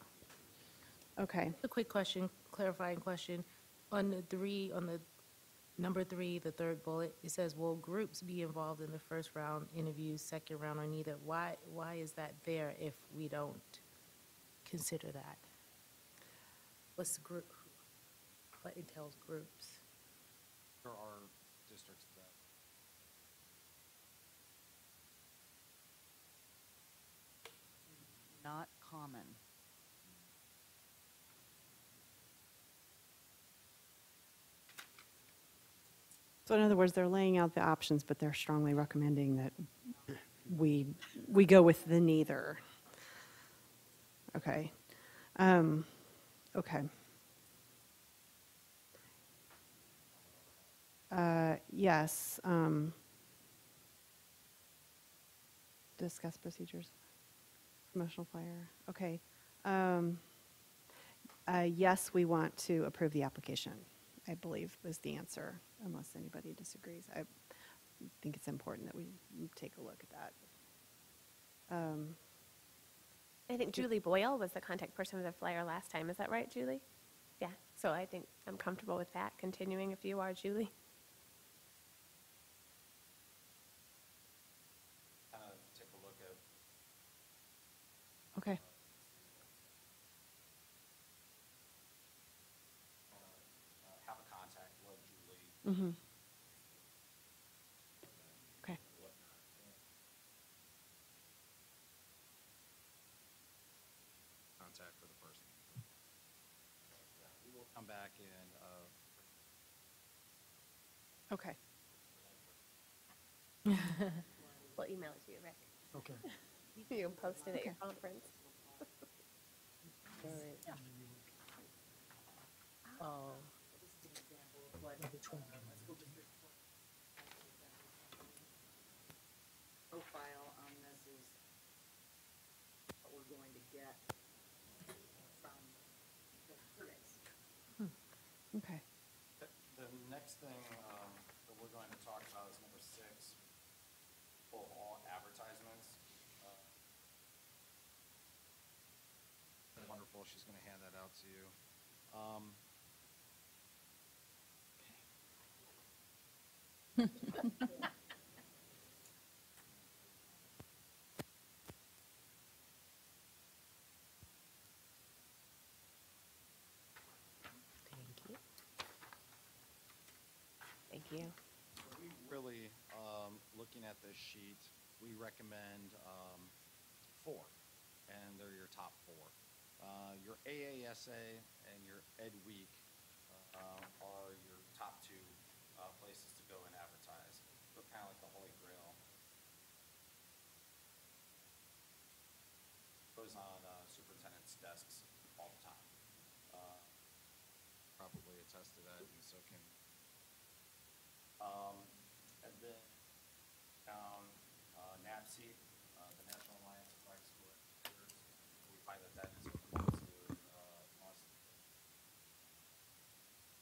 S3: okay.
S12: a quick question, clarifying question. On the number 3, the third bullet, it says, will groups be involved in the first round interviews, second round, or neither? Why is that there if we don't consider that? What's the group, what entails groups?
S4: There are districts that
S1: Not common.
S3: So in other words, they're laying out the options, but they're strongly recommending that we go with the neither. Okay. Okay. Yes. Discuss procedures. Promotional flyer. Okay. Yes, we want to approve the application, I believe was the answer, unless anybody disagrees. I think it's important that we take a look at that.
S5: I think Julie Boyle was the contact person with the flyer last time. Is that right, Julie? Yeah, so I think I'm comfortable with that, continuing if you are, Julie.
S4: kind of take a look at
S3: Okay.
S4: have a contact, let Julie
S3: Mm-hmm. Okay.
S4: contact for the person. Yeah, we will come back and
S3: Okay.
S5: We'll email it to you, Rick.
S7: Okay.
S5: You can post it at your conference.
S12: Oh,
S1: Profile on this is what we're going to get from the surveys.
S3: Okay.
S4: the next thing that we're going to talk about is number 6, pull all advertisements. Wonderful, she's going to hand that out to you.
S5: you.
S4: We really, looking at this sheet, we recommend 4, and they're your top 4. Your AASA and your Ed Week are your top 2 places to go and advertise. They're kind of like the holy grail. Goes on superintendent's desks all the time. Probably attest to that, and so can. And then down NAPSI, the National Alliance of Black School Educators, we find that that is a absolute must.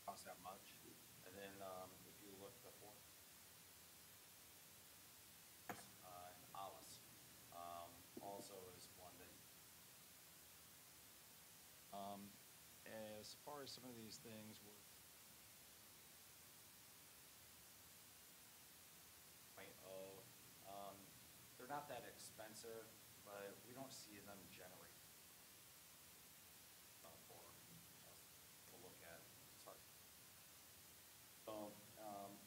S4: Cost that much. And then if you look the fourth, and Alice also is one that. As far as some of these things, they're not that expensive, but we don't see them generate for us to look at. It's hard. So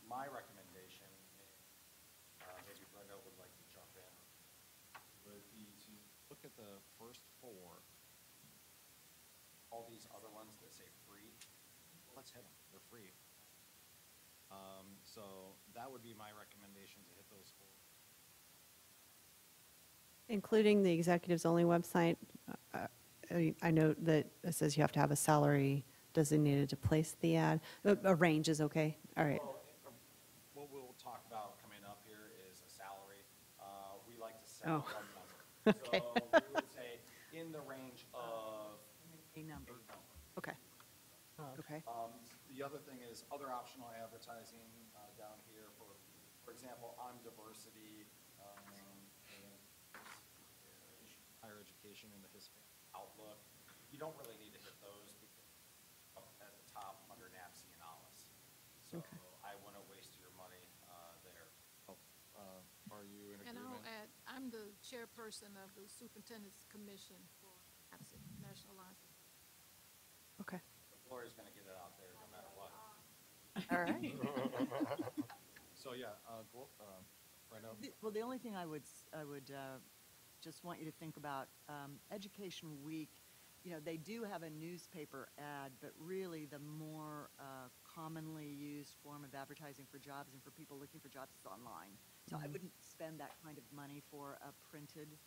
S4: my recommendation, maybe Brenda would like to jump in, would be to look at the first 4. All these other ones that say free, let's hit them. They're free. So that would be my recommendation, to hit those 4.
S3: Including the executives only website, I know that it says you have to have a salary designated to place the ad. A range is okay, all right.
S4: Well, what we'll talk about coming up here is a salary. We like to set
S3: Oh.
S4: one number.
S3: Okay.
S4: So we would say in the range of
S1: A number.
S3: Okay. Okay.
S4: The other thing is other optional advertising down here. For example, on diversity, and higher education in the Hispanic outlook. You don't really need to hit those because up at the top under NAPSI and ALIS. So
S3: Okay.
S4: I wouldn't waste your money there. Are you in
S11: And
S4: agreement?
S11: I'll add, I'm the chairperson of the Superintendent's Commission for APSIC, National Alliance.
S3: Okay.
S4: Gloria's going to get it out there no matter what.
S3: All right.
S4: So yeah, Brenda.
S1: Well, the only thing I would just want you to think about, Education Week, they do have a newspaper ad, but really the more commonly used form of advertising for jobs and for people looking for jobs is online. So I wouldn't spend that kind of money for a printed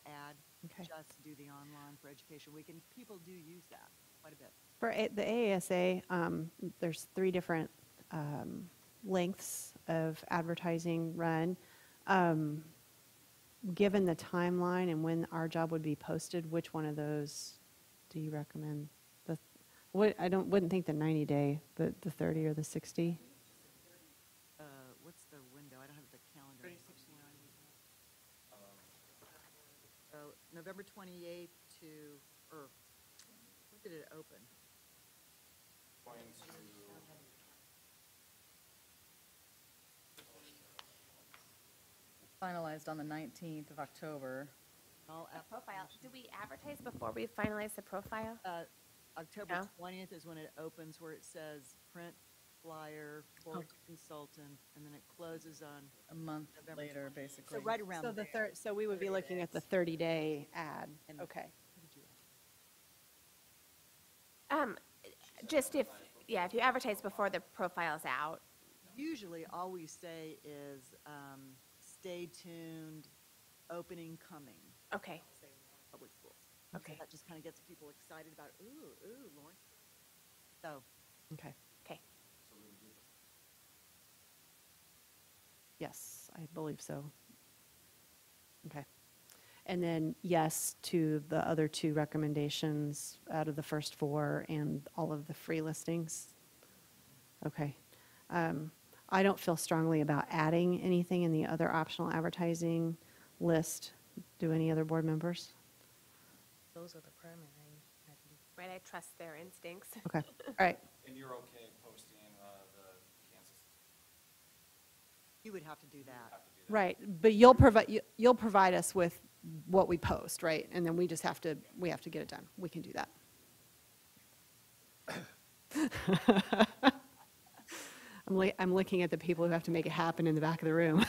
S1: ad.
S3: Okay.
S1: Just do the online for Education Week, and people do use that quite a bit.
S3: For the AASA, there's 3 different lengths of advertising run. Given the timeline and when our job would be posted, which one of those do you recommend? Wouldn't think the 90-day, but the 30 or the 60?
S1: What's the window? I don't have the calendar.
S2: 30, 60, 90.
S1: So November 28th to, or when did it open?
S4: Going to
S6: Finalized on the 19th of October.
S1: All
S5: The profile, do we advertise before we finalize the profile?
S1: October
S5: No?
S1: 20th is when it opens, where it says print, flyer, board consultant, and then it closes on.
S6: A month
S1: November
S6: later,
S1: 20th.
S6: basically.
S1: So right around
S3: So the
S1: there.
S3: so we would be looking at the 30-day ad.
S1: And-
S3: Okay.
S5: Just if you advertise before the profile's out.
S1: Usually, all we say is, stay tuned, opening coming,
S5: Okay,
S1: say public schools. So
S5: Okay.
S1: that just kind of gets people excited about, ooh, Lauren. So,
S3: Okay.
S5: okay.
S3: Yes, I believe so. Okay. And then yes to the other 2 recommendations out of the first 4 and all of the free listings. Okay. I don't feel strongly about adding anything in the other optional advertising list. Do any other board members?
S12: Those are the primary, I think.
S5: Right, I trust their instincts.
S3: Okay, all right.
S4: And you're okay posting the Kansas?
S1: you would have to do that.
S3: Right, but you'll provide us with what we post, right? And then we have to get it done. We can do that. I'm looking at the people who have to make it happen in the back of the room.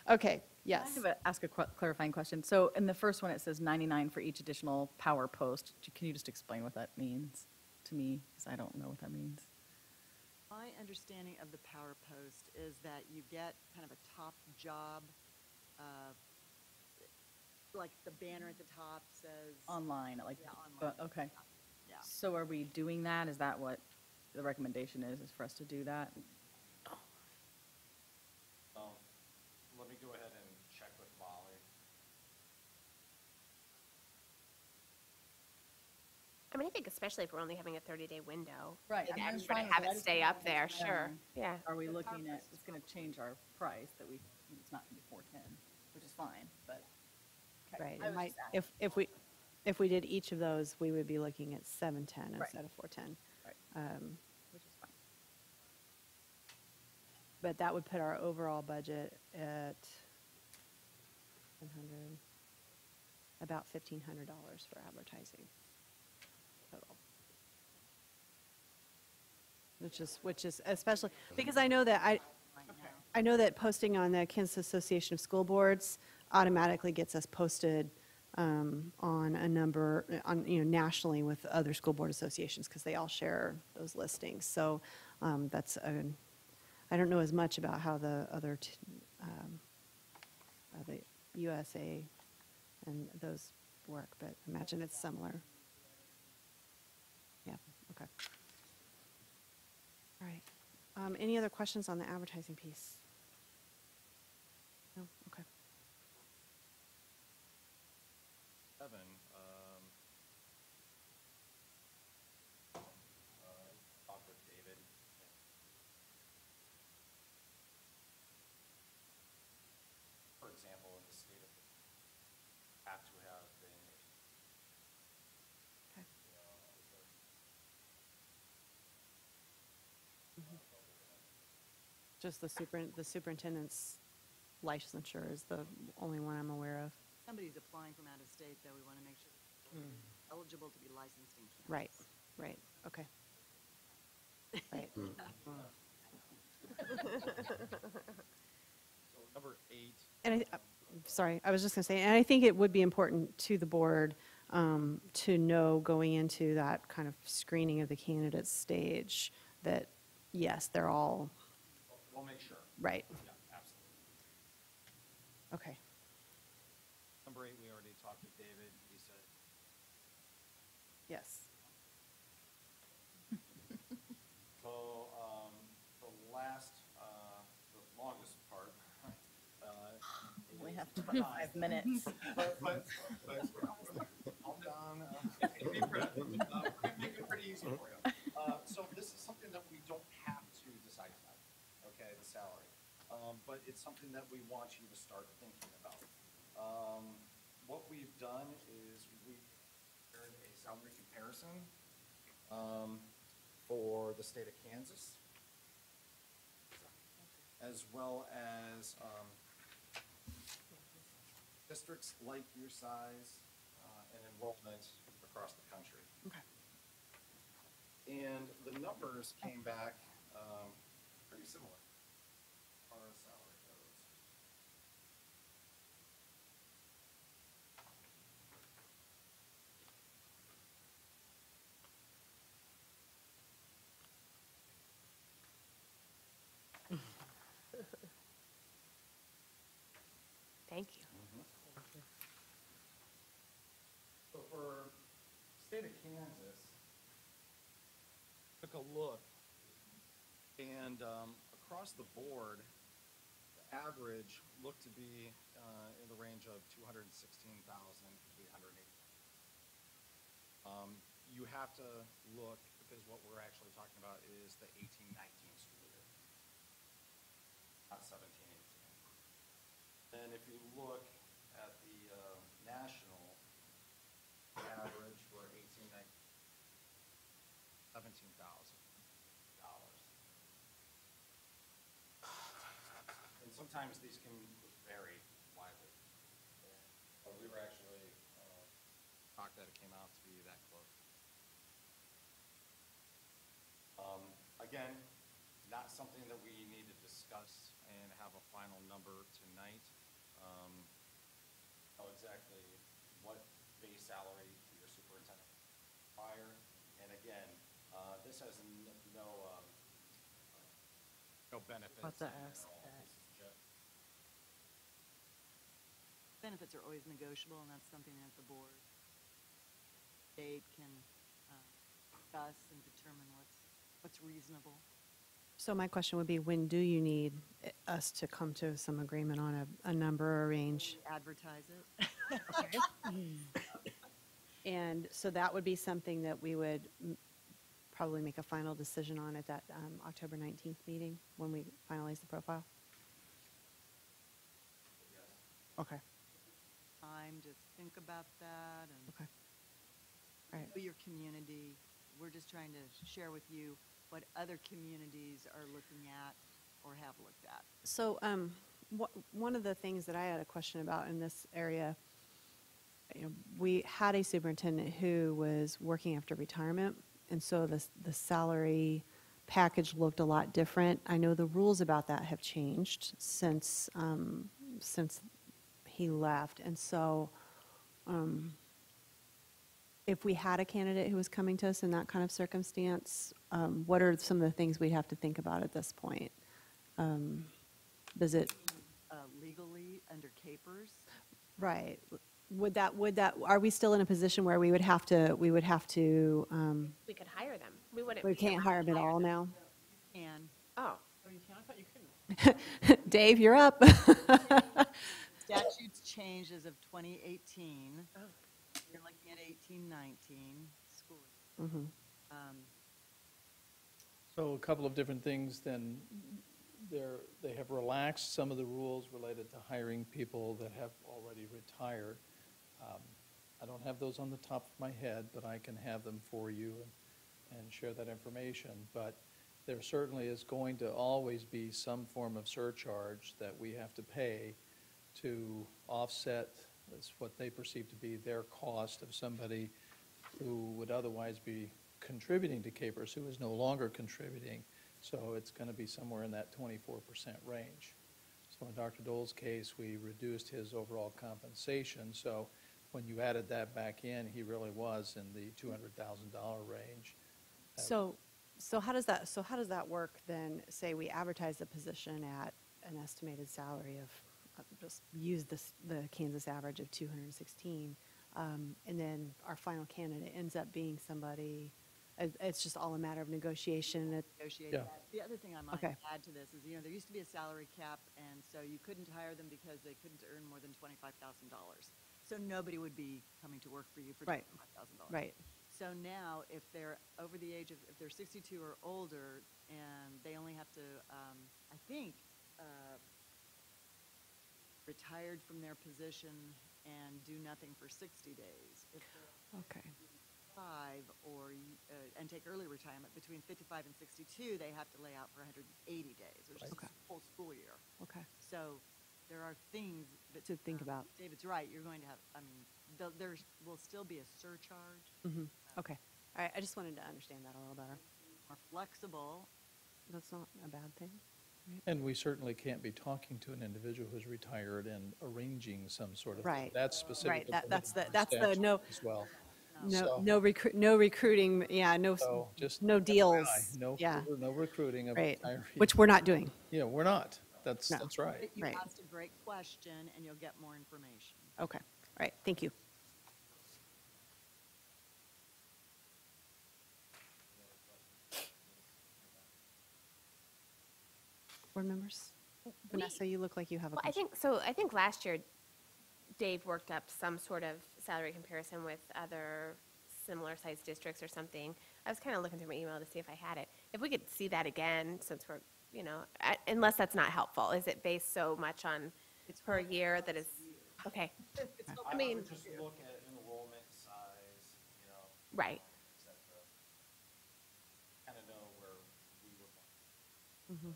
S3: Okay, yes.
S6: I have ask a clarifying question. So in the first one, it says 99 for each additional power post. Can you just explain what that means to me? Because I don't know what that means.
S1: My understanding of the power post is that you get kind of a top job, like the banner at the top says.
S6: Online, like,
S1: Yeah, online.
S6: okay.
S1: Yeah.
S6: So are we doing that? Is that what the recommendation is for us to do that?
S4: Let me go ahead and check with Molly.
S5: I mean, I think especially if we're only having a 30-day window.
S6: Right,
S5: If
S6: I mean, I'm
S5: everybody
S6: fine with
S5: have
S6: it. I
S5: it
S6: just
S5: stay
S6: wanted
S5: up
S6: to
S5: there,
S6: know,
S5: sure, yeah.
S6: Are we looking at, it's going to change our price that it's not going to be 410, which is fine, but. okay.
S3: Right,
S6: I
S3: it
S6: was
S3: might,
S6: just asking.
S3: if we did each of those, we would be looking at 710
S6: Right.
S3: instead of 410.
S6: Right. Which is fine.
S3: But that would put our overall budget at 100, about $1,500 for advertising total. Which is especially, because I know that I know that posting on the Kansas Association of School Boards automatically gets us posted on a number, nationally with other school board associations, because they all share those listings. So I don't know as much about how the other, the USA and those work, but imagine it's similar. Yeah, okay. All right. Any other questions on the advertising piece? No? Okay.
S4: Evan, talk with David. For example, in the state of, have to have been,
S3: Okay. Just the superintendent's licensure is the only one I'm aware of.
S1: Somebody's applying from out of state, though, we want to make sure they're eligible to be licensed in Kansas.
S3: Right, right, okay. Right.
S4: so number 8.
S3: And sorry, I was just going to say, and I think it would be important to the board to know going into that kind of screening of the candidates stage that, yes, they're all,
S4: We'll make sure.
S3: right,
S4: Yeah, absolutely.
S3: okay.
S4: Number 8, we already talked with David. He said,
S3: Yes.
S4: so the longest part.
S6: We have 25 minutes.
S4: But calm down. Make it pretty easy for you. So this is something that we don't have to decide tonight, okay, the salary. But it's something that we want you to start thinking about. What we've done is we prepared a salary comparison for the state of Kansas, as well as districts like your size and enrollment across the country.
S3: Okay.
S4: And the numbers came back pretty similar as far as salary goes.
S5: Thank you.
S4: So for state of Kansas, took a look, and across the board, the average looked to be in the range of 216,880. You have to look, because what we're actually talking about is the 18-19 school year, not 17-18. And if you look at the national average for 18-19, $17,000. And sometimes these can vary widely. But we were actually talking shocked that it came out to be that close. Again, not something that we need to discuss and have a final number tonight. Know exactly what base salary your superintendent hire, and again, this has no benefits.
S6: About to
S4: at
S6: ask
S4: all.
S6: that.
S4: This is just
S1: Benefits are always negotiable, and that's something that the board state can discuss and determine what's reasonable.
S3: So my question would be, when do you need us to come to some agreement on a number or range?
S1: Advertise it.
S3: And so that would be something that we would probably make a final decision on at that October 19th meeting, when we finalize the profile? Okay,
S1: Time to think about that and
S3: okay. All right.
S1: know your community. We're just trying to share with you what other communities are looking at or have looked at.
S3: So one of the things that I had a question about in this area, we had a superintendent who was working after retirement, and so the salary package looked a lot different. I know the rules about that have changed since he left, and so if we had a candidate who was coming to us in that kind of circumstance, what are some of the things we'd have to think about at this point? Does it?
S1: Legally under capers.
S3: Right. Would that, are we still in a position where we would have to,
S5: We could hire them. We wouldn't.
S3: we
S5: be
S3: can't
S5: able to
S3: hire them at all now?
S1: And
S5: Oh,
S2: Oh, you can? I thought you couldn't.
S3: Dave, you're up.
S1: statutes changed as of 2018. You're looking at 18-19 school.
S3: Mhm.
S10: So a couple of different things then. They have relaxed some of the rules related to hiring people that have already retired. I don't have those on the top of my head, but I can have them for you and share that information. But there certainly is going to always be some form of surcharge that we have to pay to offset what they perceive to be their cost of somebody who would otherwise be contributing to capers, who is no longer contributing. So it's going to be somewhere in that 24% range. So in Dr. Dole's case, we reduced his overall compensation. So when you added that back in, he really was in the $200,000 range.
S3: So how does that work then? Say we advertise the position at an estimated salary of, just use the Kansas average of 216, and then our final candidate ends up being somebody. It's just all a matter of negotiation.
S1: Negotiate
S10: Yeah.
S1: that. The other thing I might
S3: Okay.
S1: add to this is, there used to be a salary cap, and so you couldn't hire them because they couldn't earn more than $25,000. So nobody would be coming to work for you for
S3: Right.
S1: $25,000.
S3: Right.
S1: So now, if they're over the age of, if they're 62 or older, and they only have to, I think, retired from their position and do nothing for 60 days. If they're
S3: Okay.
S1: 55 or, and take early retirement, between 55 and 62, they have to lay out for 180 days, which is
S3: Okay.
S1: a whole school year.
S3: Okay.
S1: So there are things that.
S3: To think about.
S1: David's right, you're going to have, there will still be a surcharge.
S3: Mhm. Okay. All right. I just wanted to understand that a little better.
S1: More flexible.
S3: That's not a bad thing.
S10: And we certainly can't be talking to an individual who's retired and arranging some sort of.
S3: Right.
S10: That's specific.
S3: Right. That's the
S10: statute
S3: no.
S10: As well.
S3: No,
S10: So-
S3: no recruiting, yeah,
S10: So just.
S3: no deals,
S10: No,
S3: yeah,
S10: no recruiting of
S3: right,
S10: retirees.
S3: which we're not doing.
S10: Yeah, we're not. That's
S3: No.
S10: right.
S1: You
S3: Right.
S1: asked a great question, and you'll get more information.
S3: Okay, all right, thank you. Board members? Vanessa, you look like you have a
S5: well,
S3: question.
S5: I think last year Dave worked up some sort of salary comparison with other similar sized districts or something. I was kind of looking through my email to see if I had it. If we could see that again, since we're, unless that's not helpful, is it based so much on per year that is, okay,
S4: I
S5: mean-
S4: would just look at enrollment size,
S5: right.
S4: et cetera. Kind of know where we would want.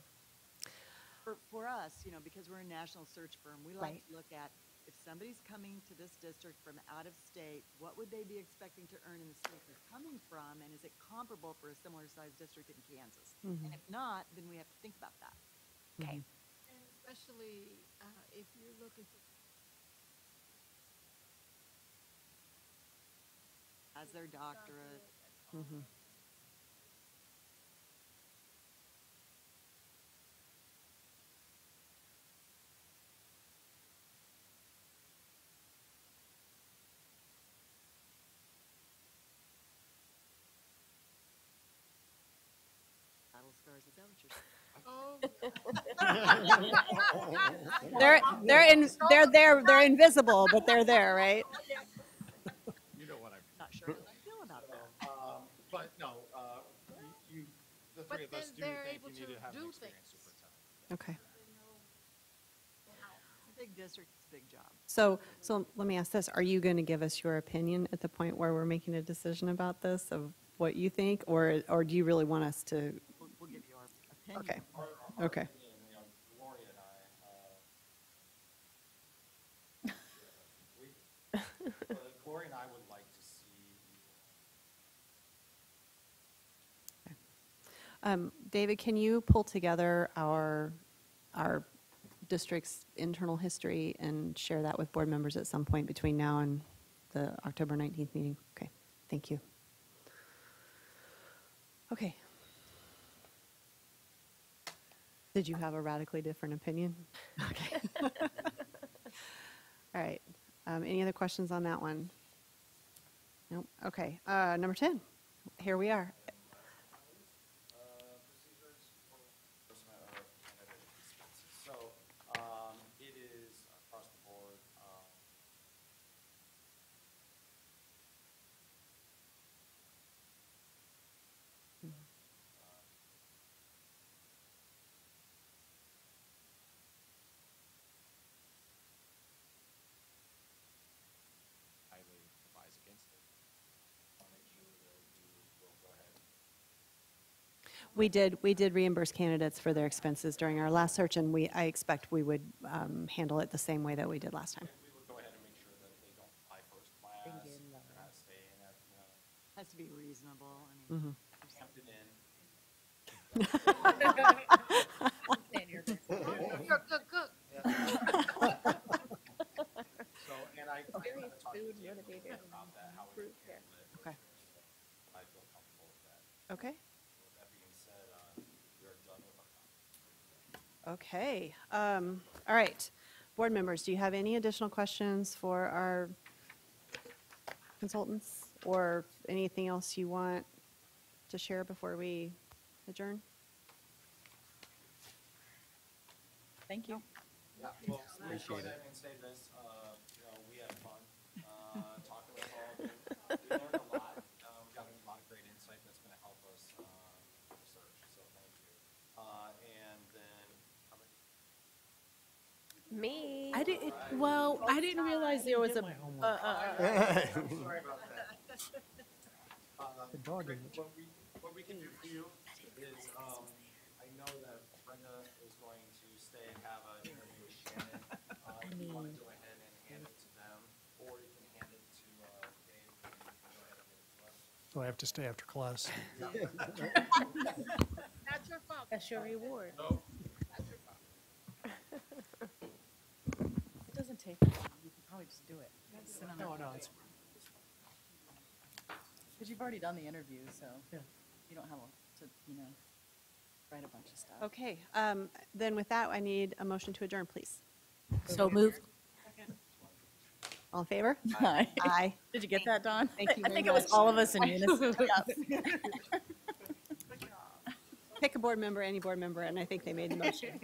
S1: For us, because we're a national search firm, we like
S3: Right.
S1: to look at if somebody's coming to this district from out of state, what would they be expecting to earn in the state they're coming from? And is it comparable for a similar sized district in Kansas? And if not, then we have to think about that.
S5: Okay.
S11: And especially if you're looking for
S1: As their doctorate. Battle scars, is that what you're saying?
S3: They're invisible, but they're there, right?
S4: You know what I mean.
S1: Not sure how I feel about that.
S4: But no, the
S11: But
S4: three of us
S11: then
S4: do
S11: they're
S4: think
S11: able
S4: you need
S11: to
S4: to have an
S11: do
S4: experienced
S11: things.
S4: superintendent.
S3: Okay.
S1: It's a big district, it's a big job.
S3: So let me ask this, are you going to give us your opinion at the point where we're making a decision about this, of what you think, or do you really want us to?
S1: We'll give you our opinion.
S3: Okay,
S4: Our
S3: okay.
S4: opinion, Gloria and I, Gloria and I would like to see.
S3: David, can you pull together our district's internal history and share that with board members at some point between now and the October 19th meeting? Okay, thank you. Okay. Did you have a radically different opinion? Okay. All right. Any other questions on that one? Nope. Okay. Number 10. Here we are.
S4: Procedures for reimbursement of candidate expenses. So, it is across the board, highly advise against it. I'll make sure that you will go ahead.
S3: We did reimburse candidates for their expenses during our last search, and I expect we would handle it the same way that we did last time.
S4: We would go ahead and make sure that they don't apply first class, they're not staying at,
S1: Has to be reasonable. I mean,
S4: Hampton Inn.
S11: you're a good cook.
S4: So, and I talked to the team about that, how we can handle it.
S3: Okay.
S4: I feel comfortable with that.
S3: Okay.
S4: With that being said, we are done with our comments.
S3: Okay. All right. Board members, do you have any additional questions for our consultants, or anything else you want to share before we adjourn?
S6: Thank you.
S4: Yeah, well, let me go ahead and say this, we had fun, talking with all of you. We learned a lot, we got a lot of great insight that's gonna help us, research, so thank you. And then,
S5: Me.
S12: I didn't realize there was a,
S4: sorry about that.
S7: The dog image.
S4: What we can do for you is, I know that Brenda is going to stay and have an interview with Shannon. If you want to go ahead and hand it to them, or you can hand it to Dave, and you can go ahead and give it to us.
S7: Do I have to stay after class?
S11: Not your fault.
S12: that's your reward.
S4: No.
S6: It doesn't take, you can probably just do it.
S7: No, it's.
S6: Because you've already done the interview, so
S7: Yeah.
S6: you don't have to, write a bunch of stuff.
S3: Okay. Then with that, I need a motion to adjourn, please.
S12: So moved.
S3: All in favor?
S6: Aye.
S3: Aye.
S6: Did you get that, Dawn?
S3: Thank you
S6: I
S3: very
S6: think it was
S3: much.
S6: all of us in unison.
S3: Pick a board member, any board member, and I think they made the motion.